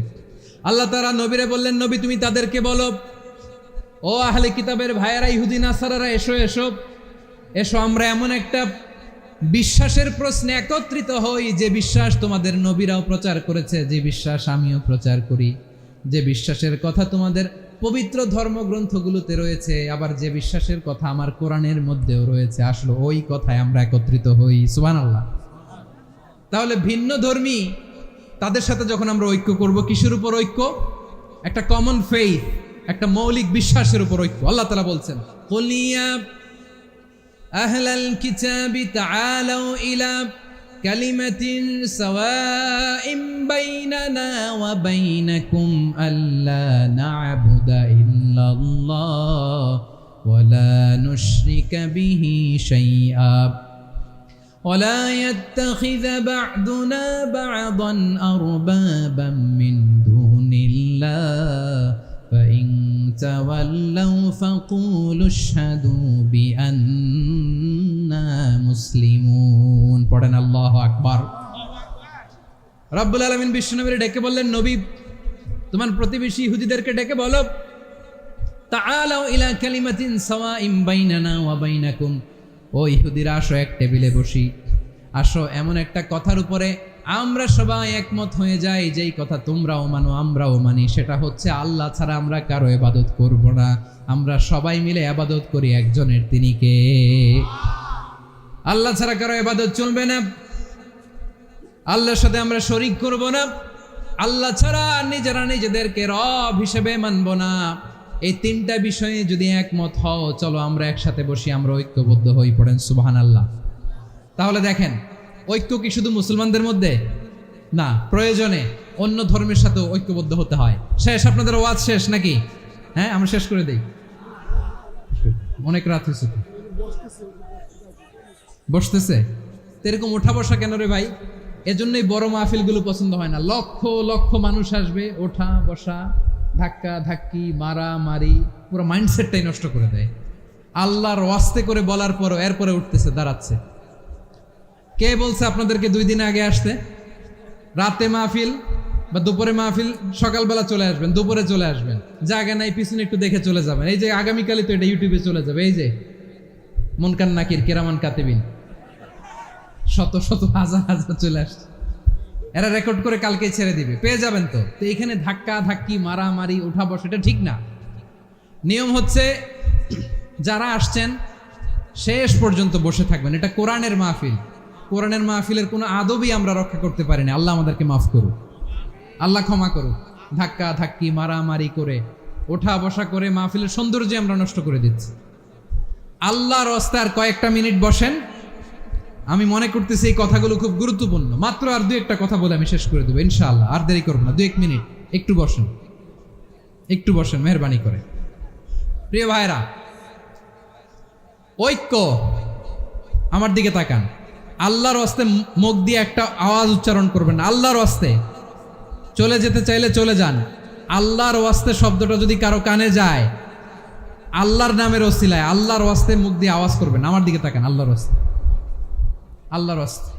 Speaker 1: আল্লাহ তাআলা নবীরে বললেন, নবী তুমি তাদেরকে বলো, ও আহলে কিতাবের ভাইয়েরা, ইহুদি নাসারারা, এসো এসো এসো, আমরা এমন একটা বিশ্বাসের প্রশ্নে একত্রিত হই, যে বিশ্বাস তোমাদের নবীরাও প্রচার করেছে, যে বিশ্বাস আমিও প্রচার করি, যে বিশ্বাসের কথা তোমাদের পবিত্র ধর্মগ্রন্থগুলোতে রয়েছে, আবার যে বিশ্বাসের কথা আমার কোরআনের মধ্যেও রয়েছে, আসলে ওই কথায় আমরা একত্রিত হই। সুবহানাল্লাহ। তাহলে ভিন্ন ধর্মী তাদের সাথে যখন আমরা ঐক্য করব, কিসের উপর ঐক্য? একটা কমন ফেইথ, একটা মৌলিক বিশ্বাসের উপর ঐক্য। আল্লাহ তাআলা বলছেন, কুল ইয়া আহলাল কিতাবি তাআলাউ ইলা কালিমাতিন সাওয়াইন বাইনানা ওয়া বাইনাকুম আল্লা না'বুদা ইল্লাল্লাহ ওয়া লা নুশরিকা বিহি শাইআ ولا يتخذ بعضنا بعضا أربابا من دون الله فإن تولوا فقولوا اشهدوا بأننا মুসলিমুন। পড়েন আল্লাহু আকবার। রব্বুল আলামিন বিশ্বনবীর ডেকে বললেন, নবী তোমার প্রতিবেশী ইহুদিদেরকে ডেকে বলো, তাআলাউ ইলা কালিমাতিন সাওয়াইন বাইনানা ওয়া বাইনাকুম, ও ইহুদিরা আসো এক টেবিলে বসি, আসো এমন একটা কথার উপরে আমরা সবাই একমত হয়ে যাই, যেই কথা তোমরাও মানো আমরাও মানি, সেটা হচ্ছে আল্লাহ ছাড়া আমরা কারো ইবাদত করব না, আমরা সবাই মিলে ইবাদত করি একজনের, তিনি কে? আল্লাহ ছাড়া কারো ইবাদত চলবে না, আল্লাহর সাথে আমরা শরীক করব না, আল্লাহ ছাড়া নিজেরা নিজেদেরকে রব হিসেবে মানব না। এই তিনটা বিষয়ে যদি একমত হও, চলো আমরা একসাথে বসি, আমরা ঐক্যবদ্ধ হই। পড়েন সুবহানাল্লাহ। তাহলে দেখেন, ঐক্য কি শুধু মুসলমানদের মধ্যে না, প্রয়োজনে অন্য ধর্মের সাথে ঐক্যবদ্ধ হতে হয়। শেষ, আপনাদের ওয়াজ শেষ নাকি? হ্যাঁ, আমরা শেষ করে দেই, অনেক রাত হয়েছে। বসতেছে এরকম ওঠা বসা কেন রে ভাই? এজন্যই বড় মাহফিলগুলো পছন্দ হয় না। লক্ষ লক্ষ মানুষ আসবে, ওঠা বসা, ধাক্কা ধাক্কি, মারা মারি, পুরো মাইন্ডসেটটাই নষ্ট করে দেয়। আল্লাহর ওয়াস্তে করে বলার পরও এরপরে উঠতেছে, দাঁড়াচ্ছে। কে বলছে আপনাদেরকে 2 দিন আগে আসতে? রাতে মাহফিল বা দুপুরে মাহফিল, সকালবেলা চলে আসবেন, দুপুরে চলে আসবেন, জায়গা নাই পিছনে একটু দেখে চলে যাবেন। এই যে আগামীকালই তো এটা ইউটিউবে চলে যাবে, এই যে মুনকার নাকির কিরামান কাতিবিন, শত শত হাজার হাজার চলে আসছে, এরা রেকর্ড করে কালকে ছেড়ে দিবে, পেয়ে যাবেন। তো এখানে ধাক্কা ধাক্কি, মারামারি, উঠা বসা, এটা ঠিক না। নিয়ম হচ্ছে যারা আসছেন শেষ পর্যন্ত বসে থাকবেন। এটা কোরআনের মাহফিল, কোরআনের মাহফিলের কোনো আদবই আমরা রক্ষা করতে পারি না। আল্লাহ আমাদেরকে মাফ করুক, আল্লাহ ক্ষমা করুক। ধাক্কা ধাক্কি, মারামারি করে, ওঠা বসা করে মাহফিলের সৌন্দর্য আমরা নষ্ট করে দিচ্ছি। আল্লাহর রাস্তায় কয়েকটা মিনিট বসেন। আমি মনে করতেছি এই কথাগুলো খুব গুরুত্বপূর্ণ। মাত্র আর 2-1টা কথা বলে আমি শেষ করে দেবো ইনশাআল্লাহ, আর দেরি করবো না। 2-1 মিনিট একটু বসেন, একটু বসেন মেহরবানি করে। প্রিয় ভাইরা, ঐক্য, আমার দিকে তাকান। আল্লাহর ওয়াস্তে মুখ দিয়ে একটা আওয়াজ উচ্চারণ করবেন, আল্লাহর ওয়াস্তে। চলে যেতে চাইলে চলে যান। আল্লাহর ওয়াস্তে শব্দটা যদি কারো কানে যায়, আল্লাহর নামের ওসিলায় আল্লাহর ওয়াস্তে মুখ দিয়ে আওয়াজ করবেন। আমার দিকে তাকান, আল্লাহর ওয়াস্তে, আল্লাহর ওয়াস্তে।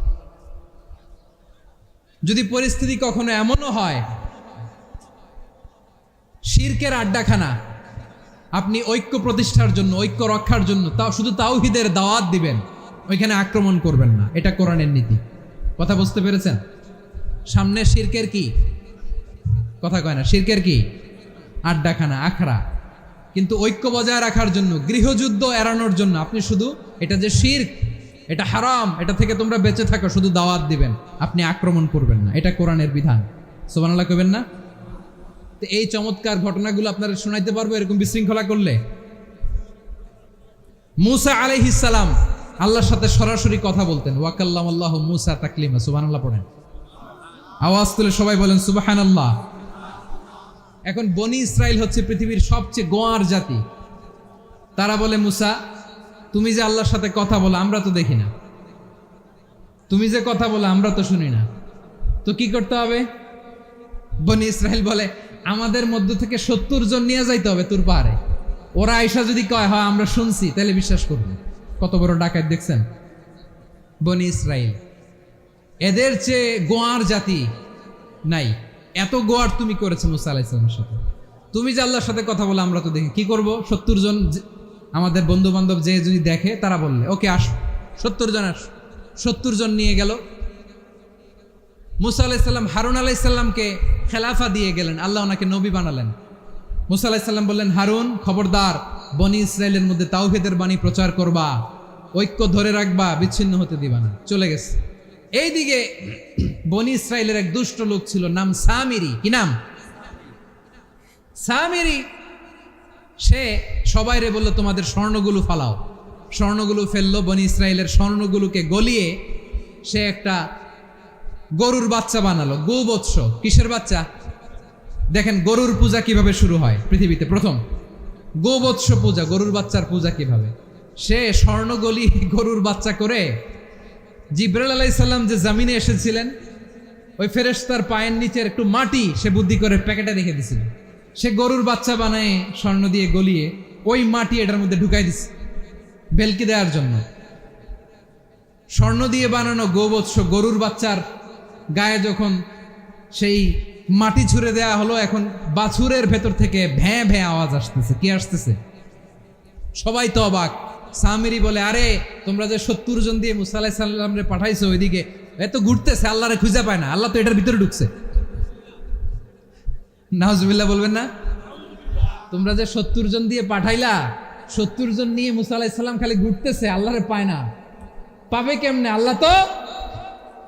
Speaker 1: যদি পরিস্থিতি কখনো এমনও হয় শিরকের আড্ডাখানা, আপনি ঐক্য প্রতিষ্ঠার জন্য, ঐক্য রক্ষার জন্য শুধু তাওহীদের দাওয়াত দিবেন, ওইখানে আক্রমণ করবেন না। এটা কোরআনের নীতি। কথা বুঝতে পেরেছেন? সামনে শিরকের কি কথা কয় না, শিরকের কি আড্ডাখানা, আখড়া। কিন্তু ঐক্য বজায় রাখার জন্য, গৃহযুদ্ধ এড়ানোর জন্য আপনি শুধু এটা যে শিরক, এটা হারাম, এটা থেকে তোমরা বেঁচে থাকো, শুধু দাওয়াত দিবেন, আপনি আক্রমণ করবেন না। এটা কোরআনের বিধান। সুবহানাল্লাহ কইবেন না? তো এই চমৎকার ঘটনাগুলো আপনারা শোনাইতে পারবো এরকম বিশৃঙ্খলা করলে। মূসা আলাইহিস সালাম আল্লাহর সাথে সরাসরি কথা বলতেন। ওয়াকাল্লামাল্লাহু মূসা তাকলিমা। সুবহানাল্লাহ পড়েন, আওয়াজ তুলে সবাই বলেন সুবহানাল্লাহ। এখন বনি ইসরাইল হচ্ছে পৃথিবীর সবচেয়ে গোয়ার জাতি। তারা বলে, মূসা তুমি যে আল্লাহর সাথে কথা বলো আমরা তো দেখি না, তুমি যে কথা বলো আমরা তো শুনি না, তো কি করতে হবে? বনি ইসরাইল বলে, আমাদের মধ্য থেকে 70 জন নিয়ে যাইতে হবে তোর পাহাড়ে। ওরা আয়সা যদি কয় হয় আমরা শুনছি, তাহলে বিশ্বাস করবে। কত বড় ডাকাত দেখছেন বনি ইসরাইল। এদের চেয়ে গোয়ার জাতি নাই। এত গোয়ার তুমি করেছো মুসা আলাইহিস সালামের সাথে। তুমি যে আল্লাহর সাথে কথা বলে আমরা তো দেখি, কি করব? 70 জন আমাদের বন্ধু বান্ধব যে যদি দেখে, তারা বললে ওকে আস, 70 জন আস। 70 জন নিয়ে গেল। মুসা আলাইহিস সালাম হারুন আলাইহিস সালামকে খেলাফা দিয়ে গেলেন, আল্লাহ ওনাকে নবী বানালেন। মুসা আলাইহিস সালাম বললেন, হারুন খবরদার, বনি ইসরাইলের মধ্যে তাওহীদের বাণী প্রচার করবা, ঐক্য ধরে রাখবা, বিচ্ছিন্ন হতে দিবা না। চলে গেছে। এইদিকে বনি ইসরাইলের এক দুষ্ট লোক ছিল, নাম সামিরি। কি নাম? সামিরি। সে সবাইরে বলল, তোমাদের স্বর্ণগুলো ফালাও। স্বর্ণগুলো ফেললো। বনি ইসরাইলের স্বর্ণগুলোকে গলিয়ে সে একটা গরুর বাচ্চা বানালো। গোবৎস। কিসের বাচ্চা? দেখেন গরুর পূজা কিভাবে শুরু হয় পৃথিবীতে প্রথম। গোবৎস পূজা, গরুর বাচ্চার পূজা কিভাবে। সে স্বর্ণ গলি গরুর বাচ্চা করে জিবরাইল আলাইহিস সালাম যে জমিনে এসেছিলেন, ওই ফেরেশতার পায়ের নিচের একটু মাটি সে বুদ্ধি করে প্যাকেটে রেখে দিছিল। সে গরুর বাচ্চা বানায় স্বর্ণ দিয়ে গলিয়ে ওই মাটি এটার মধ্যে ঢুকাই দিছে ভেলকি দেওয়ার জন্য। স্বর্ণ দিয়ে বানানো গোবৎস গরুর বাচ্চার গায়ে যখন সেই মাটি ছুঁড়ে দেয়া হলো, এখন বাছুরের ভেতর থেকে ভ্যাঁ ভ্যাঁ আওয়াজ আসতেছে। কি আসতেছে? সবাই তো অবাক। সামিরি বলে, আরে তোমরা যে 70 জন দিয়ে মুসা আলাইহিস সালামরে পাঠাইছো ওইদিকে, এত ঘুরতেছে, আল্লাহরে খুঁজে পায় না, আল্লাহ তো এটার ভিতরে ঢুকছে। নাউজুবিল্লাহ বলবেন না? তোমরা যে 70 জন দিয়ে পাঠাইলা, 70 জন নিয়ে মুসা আলাইহিস সালাম খালি ঘুরতেছে, আল্লাহরে পায় না। পাবে কেমনে? আল্লাহ তো,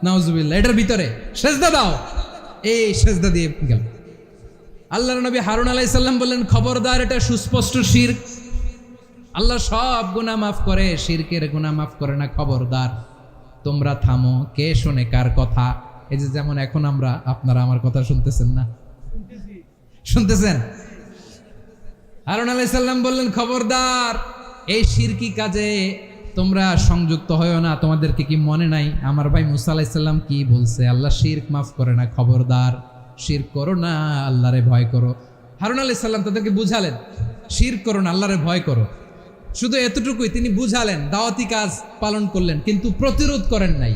Speaker 1: নাউজুবিল্লাহ, এটার ভিতরে সেজদা দাও। এই সেজদা দিয়ে গেল। আল্লাহর নবী হারুন আলাইহিস সালাম বললেন, খবরদার, এটা সুস্পষ্ট শিরক। আল্লাহ সব গুনাহ মাফ করে, শিরকের গুনাহ মাফ করে না, খবরদার তোমরা থামো। কে শোনে কার কথা? এই যে যেমন এখন আপনারা আমার কথা শুনতেছেন না? শুনতেছেন? হারুন আলাইহিস সালাম বললেন, খবরদার, এই শিরকি কাজে তোমরা সংযুক্ত হয়ো না। তোমাদেরকে কি মনে নাই আমার ভাই মুসা আলাইহিস সালাম কি বলছে? আল্লাহ শিরক মাফ করে না, খবরদার শিরক করো না, আল্লাহরে ভয় করো। হারুন আলাইহিস সালাম তাদেরকে বুঝালেন, শিরক করো না, আল্লাহরে ভয় করো। শুধু এতটুকুই তিনি বুঝালেন, দাওয়াতি কাজ পালন করলেন, কিন্তু প্রতিরোধ করেন নাই,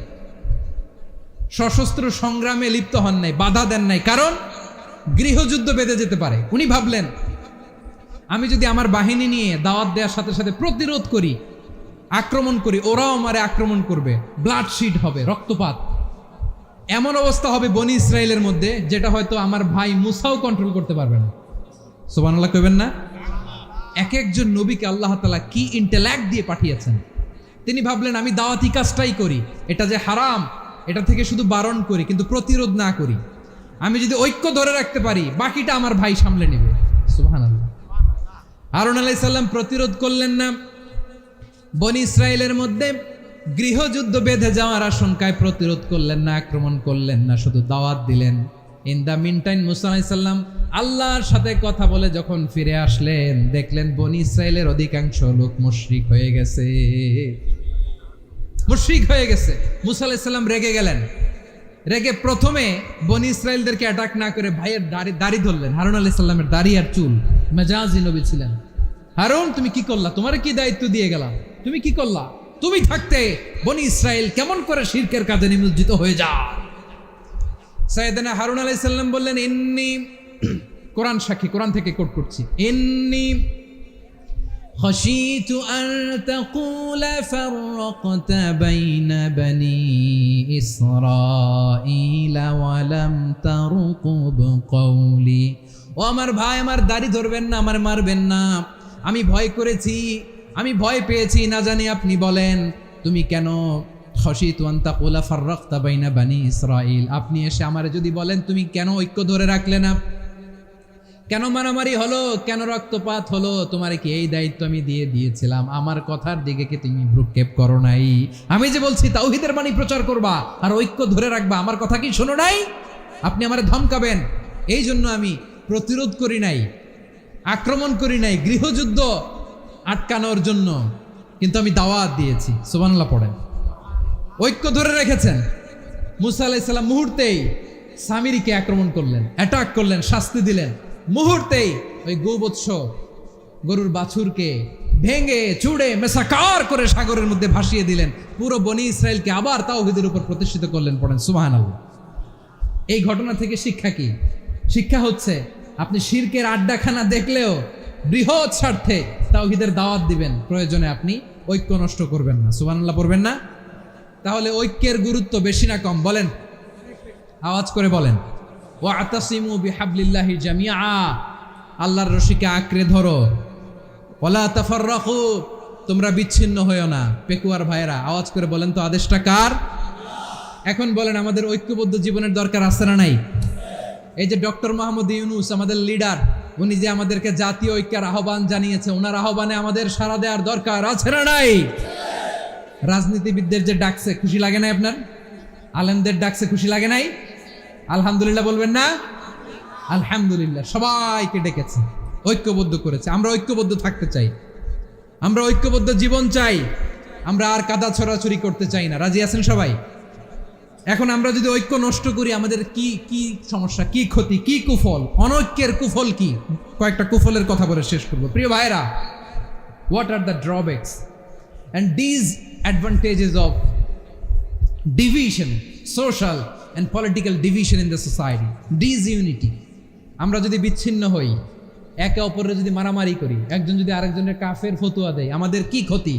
Speaker 1: সশস্ত্র সংগ্রামে লিপ্ত হন নাই, বাধা দেন নাই, কারণ গৃহযুদ্ধ বেঁধে যেতে পারে। উনি ভাবলেন, আমি যদি আমার বাহিনী নিয়ে দাওয়াত দেওয়ার সাথে সাথে প্রতিরোধ করি, আক্রমণ করি, ওরাও আমারে আক্রমণ করবে, ব্লাডশিট হবে, রক্তপাত, এমন অবস্থা হবে বনি ইসরায়েলের মধ্যে যেটা হয়তো আমার ভাই মুসাও কন্ট্রোল করতে পারবে না। সুবহানাল্লাহ কইবেন না? এক একজন নবীকে আল্লাহ তাআলা কি ইন্টেলেক্ট দিয়ে পাঠিয়েছেন। তিনি ভাবলেন, আমি দাওয়াতি কাজটাই করি, এটা যে হারাম এটা থেকে শুধু বারণ করি, কিন্তু প্রতিরোধ না করি। আমি যদি ঐক্য ধরে রাখতে পারি, বাকিটা আমার ভাই সামলে নেবে। সুবহানাল্লাহ। হারুন আলাইহিস সালাম প্রতিরোধ করলেন না, বনি ইসরায়েলের মধ্যে গৃহযুদ্ধ বেঁধে যাওয়ার আশঙ্কায় প্রতিরোধ করলেন না, আক্রমণ করলেন না, শুধু দাওয়াত দিলেন। ইন দ্য মিন টাইম মুসা আলাইহিস সালাম আল্লাহর সাথে কথা বলে যখন ফিরে আসলেন, দেখলেন বনি ইসরায়েলের অধিকাংশ লোক মুশরিক হয়ে গেছে। মুশরিক হয়ে গেছে। মুসা আলাইহিস সালাম রেগে গেলেন। রেগে প্রথমে বনি ইসরায়েলদেরকে অ্যাটাক না করে ভাইয়ের দাড়ি ধরলেন। হারুন আলাইহিস সালামের দাড়ি আর চুল। মেজাজি নবী ছিলেন। হারুন, তুমি কি করলা? তোমার কি দায়িত্ব দিয়ে গেলাম, তুমি কি করলা? তুমি থাকতে বনি ইসরায়েল কেমন করে শিরকের কাজে নিমজ্জিত হয়ে যায়? সাইয়েদনা হারুন আলাইহিস সালাম বললেন, ইন্নী, কোরআন সাক্ষী, কোরআন থেকে কোট করছি, ইন্নী খাশিতু আন তাকুলা ফাররাকতা বাইনা বনি ইসরাঈল ওয়া লাম তারকুব কওলি। ও আমার ভাই, আমার দাড়ি ধরবেন না, আমার মারবেন না। আমি ভয় করেছি, আমি ভয় পেয়েছি, না জানি আপনি বলেন তুমি কেন খাশিতু আন তাকুলা ফাররাকতা বাইনা বনি ইসরাঈল, আপনি এসে আমারে যদি বলেন তুমি কেন ঐক্য ধরে রাখলে না, কেন মারামারি হলো, কেন রক্তপাত হলো, তোমারে কি এই দায়িত্ব আমি দিয়ে দিয়েছিলাম? আমার কথার দিকে কি তুমি ভ্রুক্ষেপ করো নাই? আমি যে বলছি তাওহীদের বাণী প্রচার করবা আর ঐক্য ধরে রাখবা, আমার কথা কি শোনো নাই? আপনি আমারে ধমকাবেন, এই জন্য আমি প্রতিরোধ করি নাই, আক্রমণ করি নাই, গৃহযুদ্ধ আটকানোর জন্য, কিন্তু আমি দাওয়াত দিয়েছি। সুবহানাল্লাহ পড়েন। ঐক্য ধরে রেখেছেন। মুসা আলাইহিস সালাম মুহূর্তেই সামিরিকে আক্রমণ করলেন, অ্যাটাক করলেন, শাস্তি দিলেন। মুহূর্তেই ওই গোবৎস গরুর বাছুরকে ভেঙে চুড়ে মেসাকার করে সাগরের মধ্যে ভাসিয়ে দিলেন। পুরো বনি ইসরায়েলকে আবার তাওহীদের উপর প্রতিষ্ঠিত করলেন। পড়েন সুবহানাল্লাহ। এই ঘটনা থেকে শিক্ষা কি? শিক্ষা হচ্ছে, আপনি শিরকের আড্ডাখানা দেখলেও বৃহৎ স্বার্থে তাওহীদের দাওয়াত দিবেন, প্রয়োজনে আপনি ঐক্য নষ্ট করবেন না। সুবহানাল্লাহ পড়বেন না? তাহলে ঐক্যের গুরুত্ব বেশি না কম? বলেন, আওয়াজ করে বলেন। ওয়াতাসিমু বিহাবলিল্লাহি জামিআ, আল্লাহর রশিকে আঁকড়ে ধরো। ওয়ালা তাফাররাকু, তোমরা বিচ্ছিন্ন হয়ো না। পেকুয়ার ভাইরা আওয়াজ করে বলেন তো, আদেশটা কার? এখন বলেন, আমাদের ঐক্যবদ্ধ জীবনের দরকার আছে না নাই? এই যে ডক্টর মোহাম্মদ ইউনূস আমাদের লিডার, উনি যে আমাদেরকে জাতীয় ঐক্যের আহ্বান জানিয়েছে, ওনার আহ্বানে আমাদের সাড়া দেওয়ার দরকার আছে না নাই? রাজনীতিবিদদের যে ডাকছে, খুশি লাগে নাই আপনার? আলেমদের ডাকছে, খুশি লাগে নাই? আলহামদুলিল্লাহ বলবেন না? আলহামদুলিল্লাহ। সবাইকে ডেকেছে, ঐক্যবদ্ধ করেছে। আমরা ঐক্যবদ্ধ থাকতে চাই, আমরা ঐক্যবদ্ধ জীবন চাই। আমরা আর কাদা ছড়াছড়ি করতে চাই না। রাজি আছেন সবাই? এখন আমরা যদি ঐক্য নষ্ট করি আমাদের কি কি সমস্যা, কি ক্ষতি, কি কুফল, অনৈক্যের কুফল কি? কয়েকটা কুফলের কথা বলে শেষ করবো। প্রিয় ভাইরা, what are the drawbacks and disadvantages of division, social and political division in the society? Disunity. আমরা যদি বিচ্ছিন্ন হই, একে অপরের যদি মারামারি করি, একজন যদি আরেকজনের কাফের ফতোয়া দেয়, আমাদের কি ক্ষতি?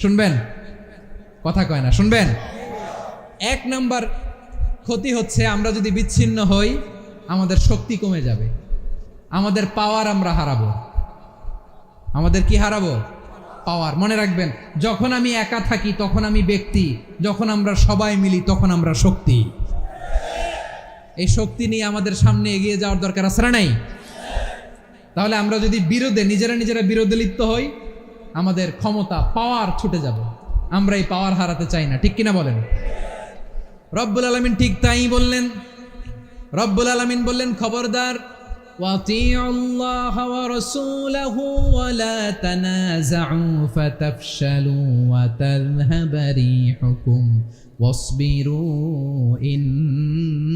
Speaker 1: শুনবেন? কথা কয় না, শুনবেন? এক নাম্বার ক্ষতি হচ্ছে আমরা যদি বিচ্ছিন্ন হই আমাদের শক্তি কমে যাবে, আমাদের পাওয়ার আমরা হারাবো। আমাদের কি হারাবো? পাওয়ার। মনে রাখবেন, যখন আমি একা থাকি তখন আমি ব্যক্তি, যখন আমরা সবাই মিলি তখন আমরা শক্তি। এই শক্তি নিয়ে আমাদের সামনে এগিয়ে যাওয়ার দরকার আছে না নাই? তাহলে আমরা যদি নিজেরা বিরোধে লিপ্ত হই আমাদের ক্ষমতা, পাওয়ার ছুটে যাবে। আমরা এই পাওয়ার হারাতে চাই না, ঠিক কিনা বলেন? রব্বুল আলামিন ঠিক তাই বললেন। রব্বুল আলামিন বললেন, খবরদার, ওয়াতিউল্লাহ ওয়া রাসূলাহু ওয়া লা তানাযাউ ফাতাফশালু ওয়া তাযহাবা রিহুকুম ওয়াসবিরু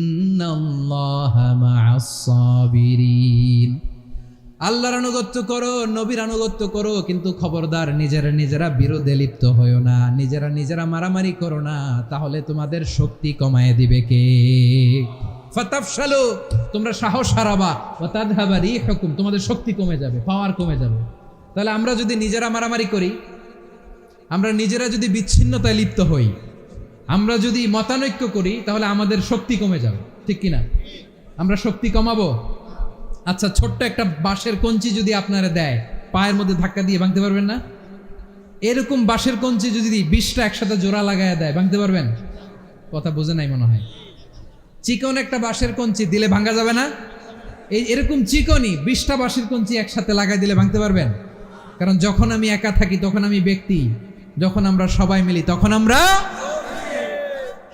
Speaker 1: ইন্নাল্লাহা মা'আস সাবিরিন। আল্লাহর আনুগত্য করো, নবীর আনুগত্য করো, কিন্তু খবরদার নিজেরা বিরোধে লিপ্ত হয়ো না, নিজেরা মারামারি করো না, তাহলে তোমাদের শক্তি কমায় দিবে কে? ফাতাফশালু, তোমরা সাহস হারাবা, ওয়া তাযহাবা রিহুকুম, তোমাদের শক্তি কমে যাবে, পাওয়ার কমে যাবে। তাহলে আমরা যদি নিজেরা মারামারি করি, আমরা নিজেরা যদি বিচ্ছিন্নতায় লিপ্ত হই, আমরা যদি মতানৈক্য করি, তাহলে আমাদের শক্তি কমে যাবে, ঠিক কিনা? আমরা শক্তি কমাবো। আচ্ছা, ছোট্ট একটা বাঁশের কঞ্চি যদি আপনারা দেয়, পায়ের মধ্যে ধাক্কা দিয়ে ভাঙতে পারবেন না? এরকম বাঁশের কঞ্চি যদি 20টা একসাথে জোড়া লাগায় দেয়, ভাঙতে পারবেন? কথা বোঝে নাই মনে হয়। চিকন একটা বাঁশের কঞ্চি দিলে ভাঙা যাবে না? এরকম চিকনই 20টা বাঁশের কঞ্চি একসাথে লাগাই দিলে ভাঙতে পারবেন? কারণ যখন আমি একা থাকি তখন আমি ব্যক্তি, যখন আমরা সবাই মিলি তখন আমরা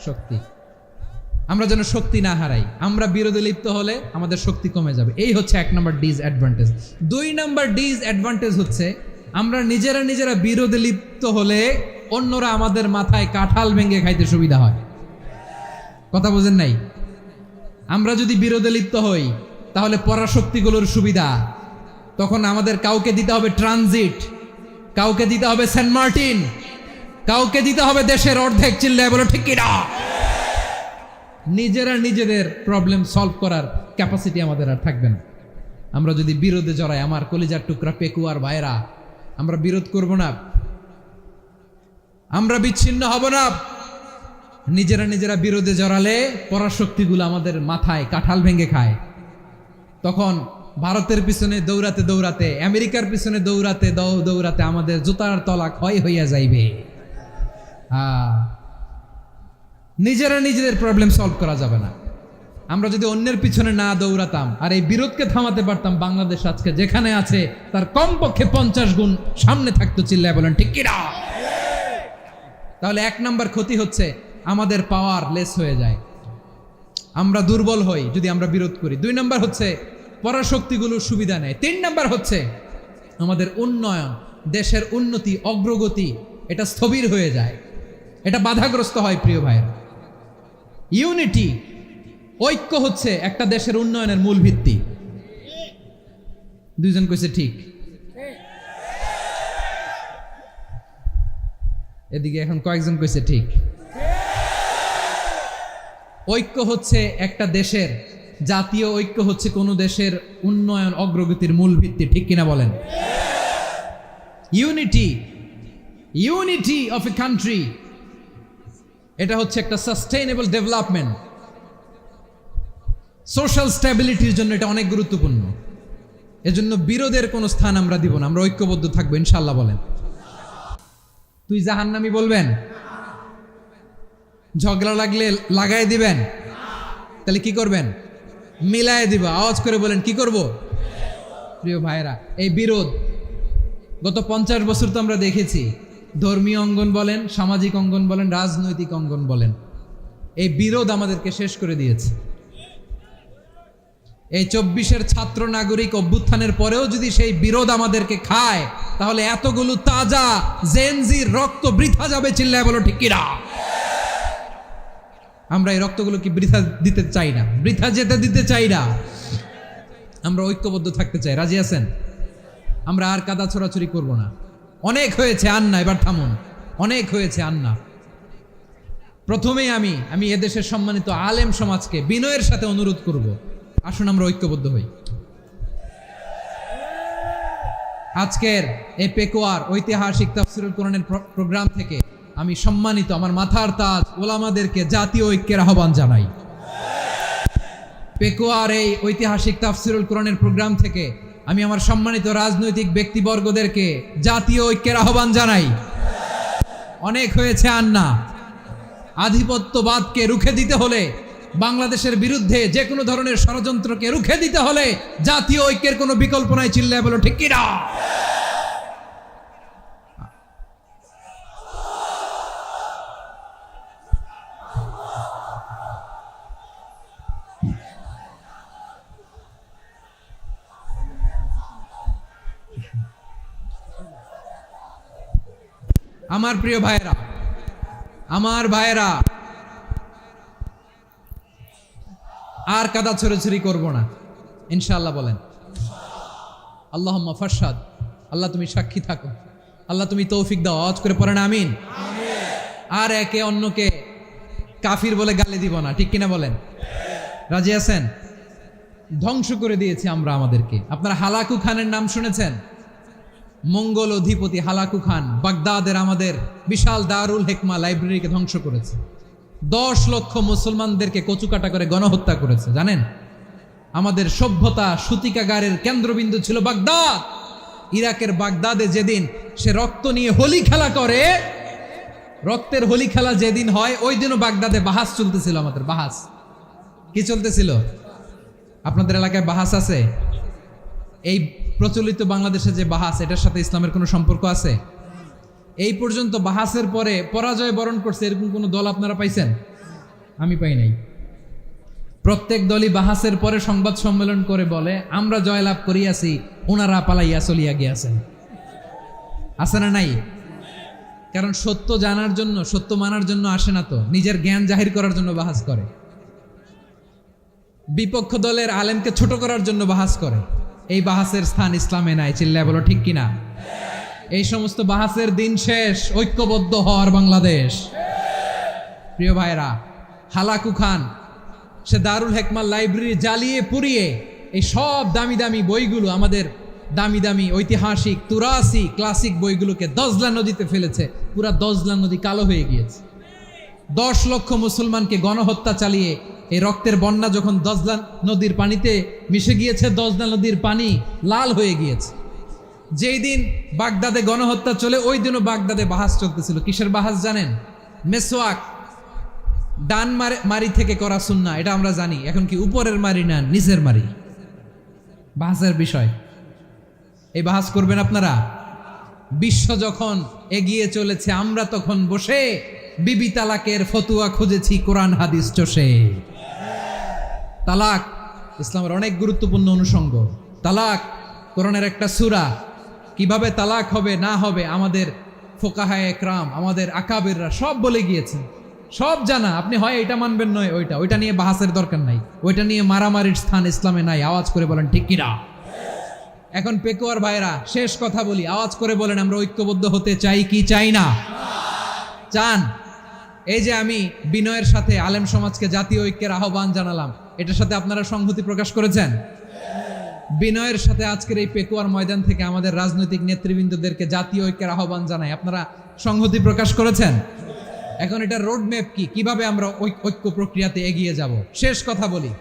Speaker 1: শক্তি। আমরা যেন শক্তি না হারাই। আমরা বিরোধে লিপ্ত হলে আমাদের শক্তি কমে যাবে। এই হচ্ছে 1 নম্বর ডিসঅ্যাডভান্টেজ। 2 নম্বর ডিসঅ্যাডভান্টেজ হচ্ছে আমরা নিজেরা বিরোধে লিপ্ত হলে অন্যরা আমাদের মাথায় কাঁঠাল ভেঙে খাইতে সুবিধা হয়। কথা বোঝেন নাই? আমরা যদি বিরোধে লিপ্ত হই তাহলে পরাশক্তিগুলোর সুবিধা, তখন আমাদের কাউকে দিতে হবে ট্রানজিট, কাউকে দিতে হবে সেন্ট মার্টিন, কাউকে দিতে হবে দেশের অর্ধেক। চিল্লায় বলো ঠিক কিনা? নিজেদের প্রবলেম সলভ করার ক্যাপাসিটি আমাদের আর থাকবে না। আমরা যদি বিরোধে জড়াই, আমার কলিজার টুকরা পেকুয়ার ভাইরা, আমরা বিরোধ করব না, আমরা বিচ্ছিন্ন হব না। নিজেরা বিরোধে জড়ালে পরাশক্তিগুলো আমাদের মাথায় কাঁঠাল ভেঙে খায়। তখন ভারতের পিছনে দৌড়াতে, আমেরিকার পিছনে দৌড়াতে আমাদের জুতার তলা ক্ষয় হইয়া যাইবে। নিজেদের প্রবলেম সলভ করা যাবে না। আমরা যদি অন্যের পিছনে না দৌড়াতাম আর এই বিরোধকে থামাতে পারতাম, বাংলাদেশ আজকে যেখানে আছে তার কমপক্ষে 50 গুণ সামনে থাকতো। চিল্লায় বলেন ঠিক কিনা? তাহলে 1 নম্বর ক্ষতি হচ্ছে আমাদের পাওয়ার লেস হয়ে যায়, আমরা দুর্বল হই যদি আমরা বিরোধ করি। 2 নম্বর হচ্ছে পরাশক্তিগুলোর সুবিধা নেয়। 3 নম্বর হচ্ছে আমাদের উন্নয়ন, দেশের উন্নতি, অগ্রগতি, এটা স্থবির হয়ে যায়, এটা বাধাগ্রস্ত হয়। প্রিয় ভাইরা, ইউনিটি, ঐক্য হচ্ছে একটা দেশের উন্নয়নের মূল ভিত্তি। 2 জন কইছে ঠিক। এদিকে এখন কয়েকজন কইছে ঠিক। ঐক্য হচ্ছে একটা দেশের, জাতীয় ঐক্য হচ্ছে কোনো দেশের উন্নয়ন, অগ্রগতির মূল ভিত্তি, ঠিক কিনা বলেন? ইউনিটি অফ এ কান্ট্রি, এটা হচ্ছে একটা সাস্টেইনেবল ডেভেলপমেন্ট, সোশ্যাল স্ট্যাবিলিটির জন্য এটা অনেক গুরুত্বপূর্ণ। এজন্য বিরোধের কোনো স্থান আমরা দিব না, আমরা ঐক্যবদ্ধ থাকবো ইনশাআল্লাহ। বলেন, তুই জাহান্নামী বলবেন? ঝগড়া লাগলে লাগাই দিবেন? তাহলে কি করবেন? মিলায় দিব। আওয়াজ করে বলেন, কি করব? প্রিয় ভাইরা, এই বিরোধ গত 50 বছর তো আমরা দেখেছি, ধর্মীয় অঙ্গন বলেন, সামাজিক অঙ্গন বলেন, রাজনৈতিক অঙ্গন বলেন, এই বিরোধ আমাদেরকে শেষ করে দিয়েছে। এই 24-এর ছাত্র নাগরিক অভ্যুত্থানের পরেও যদি সেই বিরোধ আমাদেরকে খায়, তাহলে এতগুলো তাজা জেনজির রক্ত বৃথা যাবে। চিল্লায় বলো ঠিক কিনা? আমরা এই রক্তগুলো কি বৃথা দিতে চাই না, বৃথা যেতে দিতে চাই না। আমরা ঐক্যবদ্ধ থাকতে চাই। রাজি আছেন? আমরা আর কাদা ছোড়াছুরি করব না। অনেক হয়েছে, আন্না, এবার থামুন। অনেক হয়েছে, আন্না। প্রথমেই আমি এদেশের সম্মানিত আলেম সমাজকে বিনয়ের সাথে অনুরোধ করব, আসুন আমরা ঐক্যবদ্ধ হই। আজকের এই পেকুয়ার ঐতিহাসিক তাফসীরুল কোরআনের প্রোগ্রাম থেকে আমি সম্মানিত আমার মাথার তাজ ওলামাদেরকে জাতীয় ঐক্যের আহ্বান জানাই। পেকুয়ার এই ঐতিহাসিক তাফসীরুল কোরআনের প্রোগ্রাম থেকে আমি আমার সম্মানিত রাজনৈতিক ব্যক্তিবর্গদেরকে জাতীয় ঐক্যের আহ্বান জানাই। অনেক হয়েছে, আন্না। আধিপত্যবাদকে রুখে দিতে হলে, বাংলাদেশের বিরুদ্ধে যে কোনো ধরনের ষড়যন্ত্রকে রুখে দিতে হলে জাতীয় ঐক্যের কোনো বিকল্প নাই। চিল্লায় বলো ঠিক কিনা? আমার প্রিয় ভাইয়েরা, আমার ভাইয়েরা, আর কাদা ছড়াছড়ি করব না, ইনশাআল্লাহ। বলেন আল্লাহুম্মা ফারশাদ। আল্লাহ তুমি সাক্ষী থাকো, আল্লাহ তুমি তৌফিক দাও। আওয়াজ করে পড়েন আমিন। আর একে অন্যকে কাফির বলে গালি দিব না, ঠিক কিনা বলেন? রাজি আছেন? ধ্বংস করে দিয়েছি আমরা আমাদেরকে। আপনারা হালাকু খানের নাম শুনেছেন? মঙ্গল অধিপতি হালাকু খান বাগদাদের আমাদের বিশাল দারুল হিকমা লাইব্রেরিকে ধ্বংস করেছে। 10 লক্ষ মুসলমানদেরকে কচুকাটা করে গণহত্যা করেছে। জানেন, আমাদের সভ্যতা সূতিকাগারের কেন্দ্রবিন্দু ছিল বাগদাদ। ইরাকের বাগদাদে যেদিন সে রক্ত নিয়ে হোলি খেলা করে, রক্তের হোলি খেলা যেদিন হয়, ওই দিনও বাগদাদে বাহাস চলতেছিল। আমাদের বাহাস কি চলতেছিল? আপনাদের এলাকায় বাহাস আছে? এই প্রচলিত বাংলাদেশে যে বাহাস, এটার সাথে ইসলামের কোনো সম্পর্ক আছে? এই পর্যন্ত বাহাসের পরে পরাজয় বরণ করছে এরকম কোন দল আপনারা পাইছেন? আমি পাই নাই। প্রত্যেক দলই বাহাসের পরে সংবাদ সম্মেলন করে বলে, আমরা জয়লাভ করিয়াছি, ওনারা পালাইয়া চলিয়া গিয়াছেন। আছে না নাই? কারণ সত্য জানার জন্য, সত্য মানার জন্য আসে না তো, নিজের জ্ঞান জাহির করার জন্য বাহাস করে। বিপক্ষ দলের আলেমকে ছোট করার জন্য বাহাস করে। এই বাহাসের স্থান ইসলামে নাই। চিল্লায় বলো ঠিক কিনা? এই সমস্ত বাহাসের দিন শেষ। ঐক্যবদ্ধ হওয়ার বাংলাদেশ। প্রিয় ভাইরা, হালাকু খান সে দারুল হিকমা লাইব্রেরি জ্বালিয়ে পুড়িয়ে এই সব দামি দামি বইগুলো, আমাদের দামি দামি ঐতিহাসিক তুরাসি ক্লাসিক বইগুলোকে দজলা নদীতে ফেলেছে। পুরা দজলা নদী কালো হয়ে গিয়েছে। 10 লক্ষ মুসলমানকে গণহত্যা চালিয়ে এই রক্তের বন্যা যখন দজলা নদীর পানিতে মিশে গিয়েছে, দজলা নদীর পানি লাল হয়ে গিয়েছে। যেই দিন বাগদাদে গণহত্যা চলে, ওই দিনও বাগদাদে বাহাস চলতেছিল। কিসের বাহাস জানেন? মেসওয়াক, ডান মারি থেকে করা সুন্নাহ, এটা আমরা জানি। এখন কি উপরের মারি না নিচের মারি? বাহাসের বিষয়। এই বাহাস করবেন আপনারা? বিশ্ব যখন এগিয়ে চলেছে, আমরা তখন বসে বিবি তালাকের ফতুয়া খুঁজেছি কোরআন হাদিস চষে। তালাক ইসলামের অনেক গুরুত্বপূর্ণ অনুষঙ্গ। তালাক কোরআনের একটা সূরা। কিভাবে তালাক হবে না হবে আমাদের ফোকাহায়ে একরাম, আমাদের আকাবেররা সব বলে গিয়েছেন, সব জানা। আপনি হয় এটা মানবেন, নয় ওইটা নিয়ে বাহাসের দরকার নাই, ওইটা নিয়ে মারামারির স্থান ইসলামে নাই। আওয়াজ করে বলেন ঠিক কিনা? এখন পেকুয়ার ভাইরা, শেষ কথা বলি, আওয়াজ করে বলেন আমরা ঐক্যবদ্ধ হতে চাই কি চাই না? চান? এই যে আমি বিনয়ের সাথে আলেম সমাজকে জাতীয় ঐক্যের আহ্বান জানালাম, এটার সাথে আপনারা সংহতি প্রকাশ করেছেন? বিনয়ের সাথে আজকের এই পেকুয়ার ময়দান থেকে আমাদের রাজনৈতিক নেতৃবৃন্দদেরকে জাতীয় ঐক্যের আহ্বান জানাই, আপনারা সংহতি প্রকাশ করেছেন? এখন এটা রোড ম্যাপ কি, কিভাবে আমরা ঐক্য প্রক্রিয়াতে এগিয়ে যাব? শেষ কথা বলি,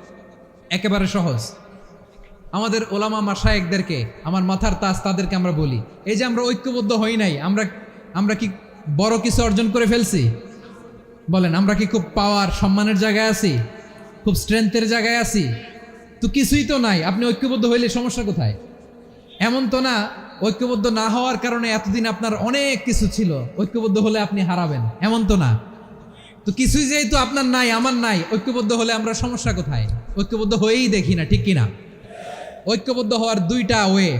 Speaker 1: একেবারে সহজ। আমাদের ওলামা মাশায়েখদেরকে, আমার মাথার তাজ তাদেরকে আমরা বলি, এই যে আমরা ঐক্যবদ্ধ হই নাই, আমরা কি বড় কিছু অর্জন করে ফেলছি? বলেন, আমরা কি খুব পাওয়ার সম্মানের জায়গায় আছি? খুব স্ট্রেংথের জায়গায় আছি? তো কিছুই তো নাই। আপনি ঐক্যবদ্ধ হইলে সমস্যা কোথায়? এমন তো না ঐক্যবদ্ধ না হওয়ার কারণে এতদিন আপনার অনেক কিছু ছিল, ঐক্যবদ্ধ হলে আপনি হারাবেন, এমন তো না। তো কিছুই যেহেতু আপনার নাই আমার নাই, ঐক্যবদ্ধ হলে আমরা সমস্যা কোথায়? ঐক্যবদ্ধ হয়েই দেখি না, ঠিক কিনা? ঐক্যবদ্ধ হওয়ার দুইটা ওয়ে।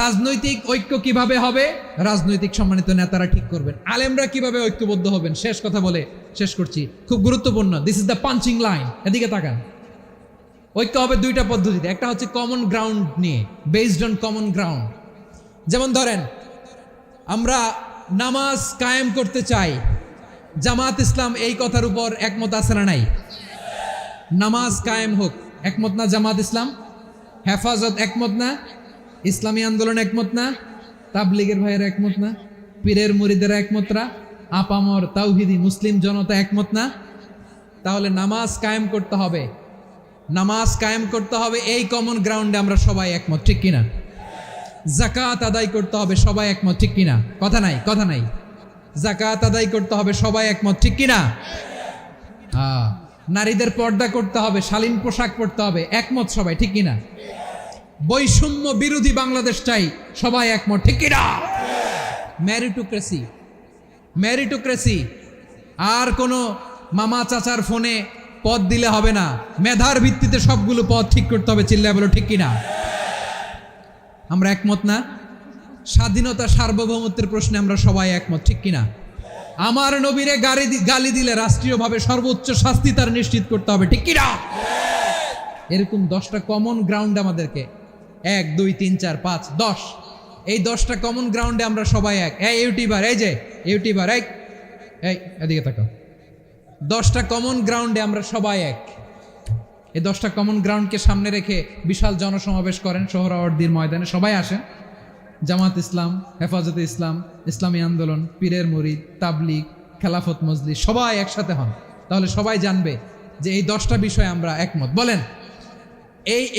Speaker 1: রাজনৈতিক ঐক্য কিভাবে হবে? রাজনৈতিক সম্মানিত নেতারা ঠিক করবেন। আলেমরা কিভাবে ঐক্যবদ্ধ হবেন? শেষ কথা বলে শেষ করছি, খুব গুরুত্বপূর্ণ। This is the punching line. এদিকে তাকান। ঐক্য হবে দুইটা পদ্ধতিতে। একটা হচ্ছে কমন গ্রাউন্ড নিয়ে, বেসড অন কমন গ্রাউন্ড। যেমন ধরেন, আমরা নামাজ কায়েম করতে চাই, জামাত ইসলাম এই কথার উপর একমত আছে না নাই? নামাজ কায়েম হোক, একমত না জামাত ইসলাম? হেফাজত একমত না? ইসলামী আন্দোলন একমত না? তাবলিগের ভাইয়েরা একমত না? পীরের মুরিদেরা একমত না? আপামর তাওহিদি মুসলিম জনতা একমত না? তাহলে নামাজ কায়েম করতে হবে। নামাজ কায়েম করতে হবে এই কমন গ্রাউন্ডে আমরা সবাই একমত, ঠিক কিনা? যাকাত আদায় করতে হবে, সবাই একমত, ঠিক কিনা? কথা নাই, কথা নাই। যাকাত আদায় করতে হবে, সবাই একমত, ঠিক কিনা? নারীদের পর্দা করতে হবে, শালীন পোশাক পরতে হবে, একমত সবাই, ঠিক কিনা? বৈষম্য বিরোধী বাংলাদেশ চাই, সবাই একমত, ঠিক কিনা? Meritocracy, meritocracy. আর কোনো মামা চাচার ফোনে পদ দিলে হবে না, মেধার ভিত্তিতে সবগুলো পদ ঠিক করতে হবে, চিল্লায় বলো ঠিক কিনা? আমরা একমত না? স্বাধীনতা সার্বভৌমত্বের প্রশ্নে আমরা সবাই একমত, ঠিক কিনা? আমার নবীরে গালি দিলে রাষ্ট্রীয়ভাবে সর্বোচ্চ শাস্তি তার নিশ্চিত করতে হবে, ঠিক কিনা? এরকম 10টা কমন গ্রাউন্ড আমাদেরকে, 1 2 3 4 5 10, এই 10টা কমন গ্রাউন্ডে আমরা সবাই এক। এই ইউটিউবার, এই যে ইউটিউবার, এই এদিকে তাকাও। 10টা কমন গ্রাউন্ডে আমরা সবাই এক। এই 10টা কমন গ্রাউন্ডকে সামনে রেখে বিশাল জনসমাবেশ করেন সোহরাওয়ার্দীর ময়দানে, সবাই আসেন। জামাত ইসলাম, হেফাজতে ইসলাম, ইসলামী আন্দোলন, পীরের মুরিদ, তাবলিগ, খেলাফত মজলিস, সবাই একসাথে হন। তাহলে সবাই জানবে যে এই 10টা বিষয়ে আমরা একমত। বলেন,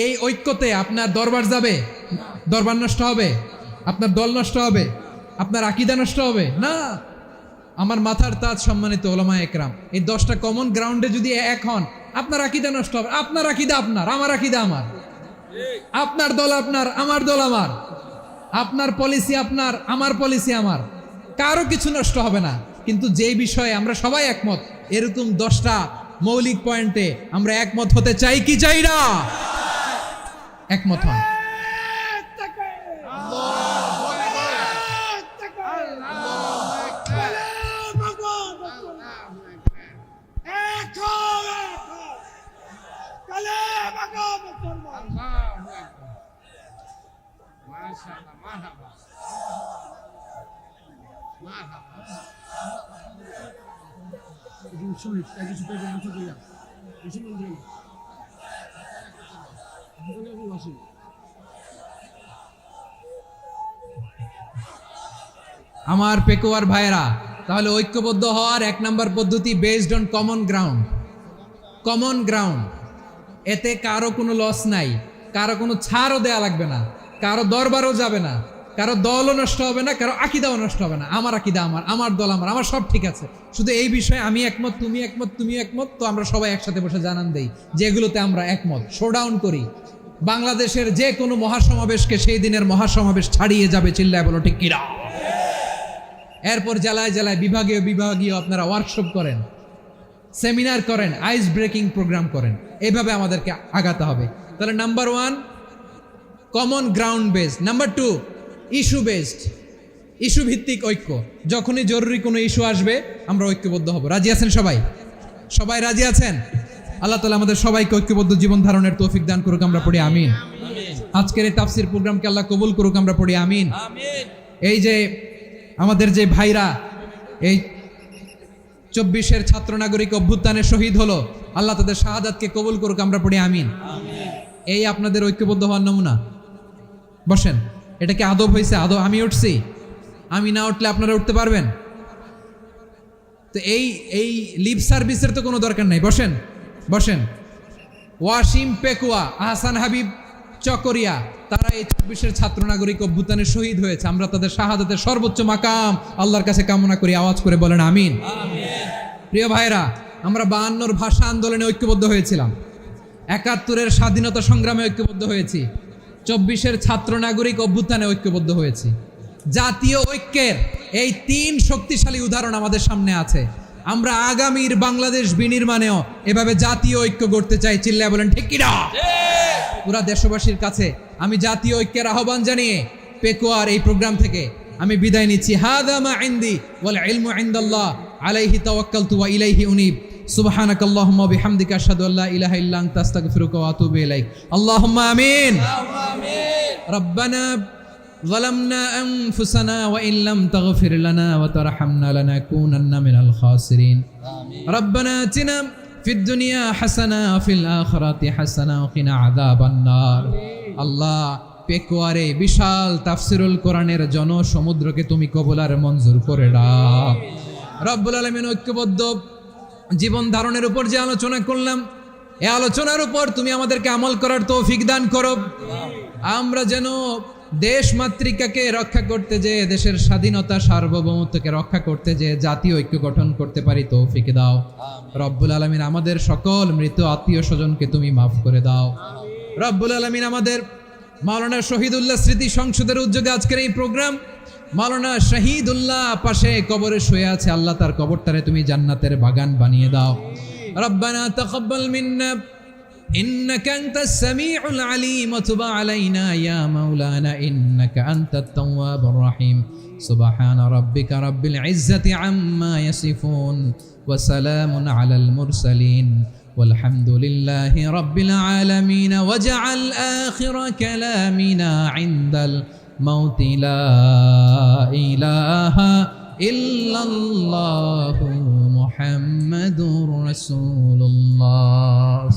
Speaker 1: এই ঐক্যতে আপনার দরবার যাবে? দরবার নষ্ট হবে? আপনার দল নষ্ট হবে? আপনার আকীদা নষ্ট হবে? না। আমার মাথার তাজ সম্মানিত ওলামা একরাম, এই 10টা কমন গ্রাউন্ডে যদি এক হন, আপনার আকীদা নষ্ট হবে? আপনার আকীদা আপনার, আমার আকীদা আমার, আপনার দল আপনার, আমার দল আমার, আপনার পলিসি আপনার, আমার পলিসি আমার, কারো কিছু নষ্ট হবে না। কিন্তু যেই বিষয়ে আমরা সবাই একমত, এরকম 10টা মৌলিক পয়েন্টে আমরা একমত হতে চাই কি চাই না? একমত হন। আমার পেকুয়ার ভাইয়েরা, তাহলে ঐক্যবদ্ধ হওয়ার 1 নম্বর পদ্ধতি based on common ground. Common ground, এতে কারো কোনো লস নাই, কারো কোনো ছাড়ও দেয়া লাগবে না, কারো দরবারও যাবে না, কারো দলও নষ্ট হবে না, কারো আকীদাও নষ্ট হবে না। আমার আকীদা আমার, আমার দল আমার, আমার সব ঠিক আছে। শুধু এই বিষয়ে আমি একমত, তুমি একমত, তুমি একমত, তো আমরা সবাই একসাথে বসে জানান দেই যে এগুলোতে আমরা একমত। শোডাউন করি। বাংলাদেশের যে কোনো মহাসমাবেশকে সেই দিনের মহাসমাবেশ ছাড়িয়ে যাবে, চিল্লায় বলো ঠিক কিনা? এরপর জেলায় জেলায় বিভাগীয় বিভাগীয় আপনারা ওয়ার্কশপ করেন, সেমিনার করেন, আইস ব্রেকিং প্রোগ্রাম করেন। এইভাবে আমাদেরকে আগাতে হবে। তাহলে number 1 common ground based. Number 2 issue based, issue ভিত্তিক ঐক্য। যখনই জরুরি কোনো ইস্যু আসবে আমরা ঐক্যবদ্ধ হব। রাজি আছেন সবাই? সবাই রাজি আছেন? আল্লাহ তাআলা আমাদের সবাইকে ঐক্যবদ্ধ জীবন ধারণের তৌফিক দান করুক, আমরা পড়ি আমিন। আজকের এই তাফসীর প্রোগ্রামকে আল্লাহ কবুল করুক, আমরা পড়ি আমিন। এই যে আমাদের যে ভাইরা এই 24-এর ছাত্র নাগরিক অভ্যুত্থানে শহীদ হলো, আল্লাহ তাদের শাহাদাতকে কবুল করুক, আমরা পড়ি আমিন। এই আপনাদের ঐক্যবদ্ধ হওয়ার নমুনা। বসেন। এটা কি আদব হয়েছে? আদব? আমি উঠছি, আমি না উঠলে আপনারা উঠতে পারবেন? তো এই লিপ সার্ভিসের তো কোনো দরকার নাই। বসেন, বসেন। ওয়াসিম পেকুয়া, আহসান হাবিব চকরিয়া, তারা এই 24-এর ছাত্র নাগরিক অভ্যুত্থানে শহীদ হয়েছে। আমরা তাদের শাহাদাতের সর্বোচ্চ মাকাম আল্লাহর কাছে কামনা করি। আওয়াজ করে বলেন আমিন। প্রিয় ভাইরা, আমরা 52-র ভাষা আন্দোলনে ঐক্যবদ্ধ হয়েছিলাম, 71-এর স্বাধীনতা সংগ্রামে ঐক্যবদ্ধ হয়েছি, 24-এর ছাত্র নাগরিক অভ্যুত্থানে ঐক্যবদ্ধ হয়েছি। জাতীয় ঐক্যের এই 3 শক্তিশালী উদাহরণ আমাদের সামনে আছে। আমরা আগামীর বাংলাদেশ বিনির্মাণেও এভাবে জাতীয় ঐক্য গড়তে চাই। চিল্লায় বলেন ঠিক কিনা? পুরা দেশবাসীর কাছে আমি জাতীয় ঐক্যের আহ্বান জানিয়ে পেকুয়ার এই প্রোগ্রাম থেকে আমি বিদায় নিচ্ছি। হাদা মা ইনদি ওয়াল ইলমু ইনদাল্লাহ আলাইহি তাওয়াক্কালতু ওয়া ইলাইহি উনীব। সুবহানাকাল্লাহুম্মা ওয়া বিহামদিকা আশহাদু আল্লা ইলাহা ইল্লা আনতা আস্তাগফিরুকা ওয়া আতুবু ইলাইক। আল্লাহুম্মা আমিন। রব্বানা ظلمنا أنفسنا وإن لم تغفر لنا وترحمنا لنكونن من الخاسرين. ربنا آتنا في الدنيا حسنة وفي الآخرة حسنة وقنا عذاب النار. আল্লাহ পেকুয়ারে বিশাল তাফসিরুল কোরআনের জনসমুদ্রকে তুমি কবুল আর মঞ্জুর করে দাও। রব্বুল আলামিন ঐক্যবদ্ধ জীবন ধারণের উপর যে আলোচনা করলাম, এই আলোচনার উপর তুমি আমাদেরকে আমল করার তৌফিক দান করো। আমরা যেন দেশ মাতৃকাকে রক্ষা করতে যে, দেশের স্বাধীনতা সার্বভৌমত্বকে রক্ষা করতে যে জাতীয় ঐক্য গঠন করতে পারি তৌফিক দাও। রব্বুল আলামিন আমাদের সকল মৃত আত্মীয় স্বজনকে তুমি মাফ করে দাও। রব্বুল আলামিন আমাদের মাওলানা শহীদুল্লাহ স্মৃতি সংসদের উদ্যোগে আজকের এই প্রোগ্রাম, মাওলানা শহীদুল্লাহ পাশে কবরে শুয়ে আছে, আল্লাহ তার কবরটারে তুমি জান্নাতের বাগান বানিয়ে দাও। রব্বানা তাকাব্বাল মিন্না إنك أنت السميع العليم وتب علينا يا مولانا إنك أنت التواب الرحيم. سبحان ربك رب العزة عما يصفون وسلام على المرسلين والحمد لله رب العالمين. واجعل آخر كلامنا عند الموت لا إله إلا الله محمد رسول الله.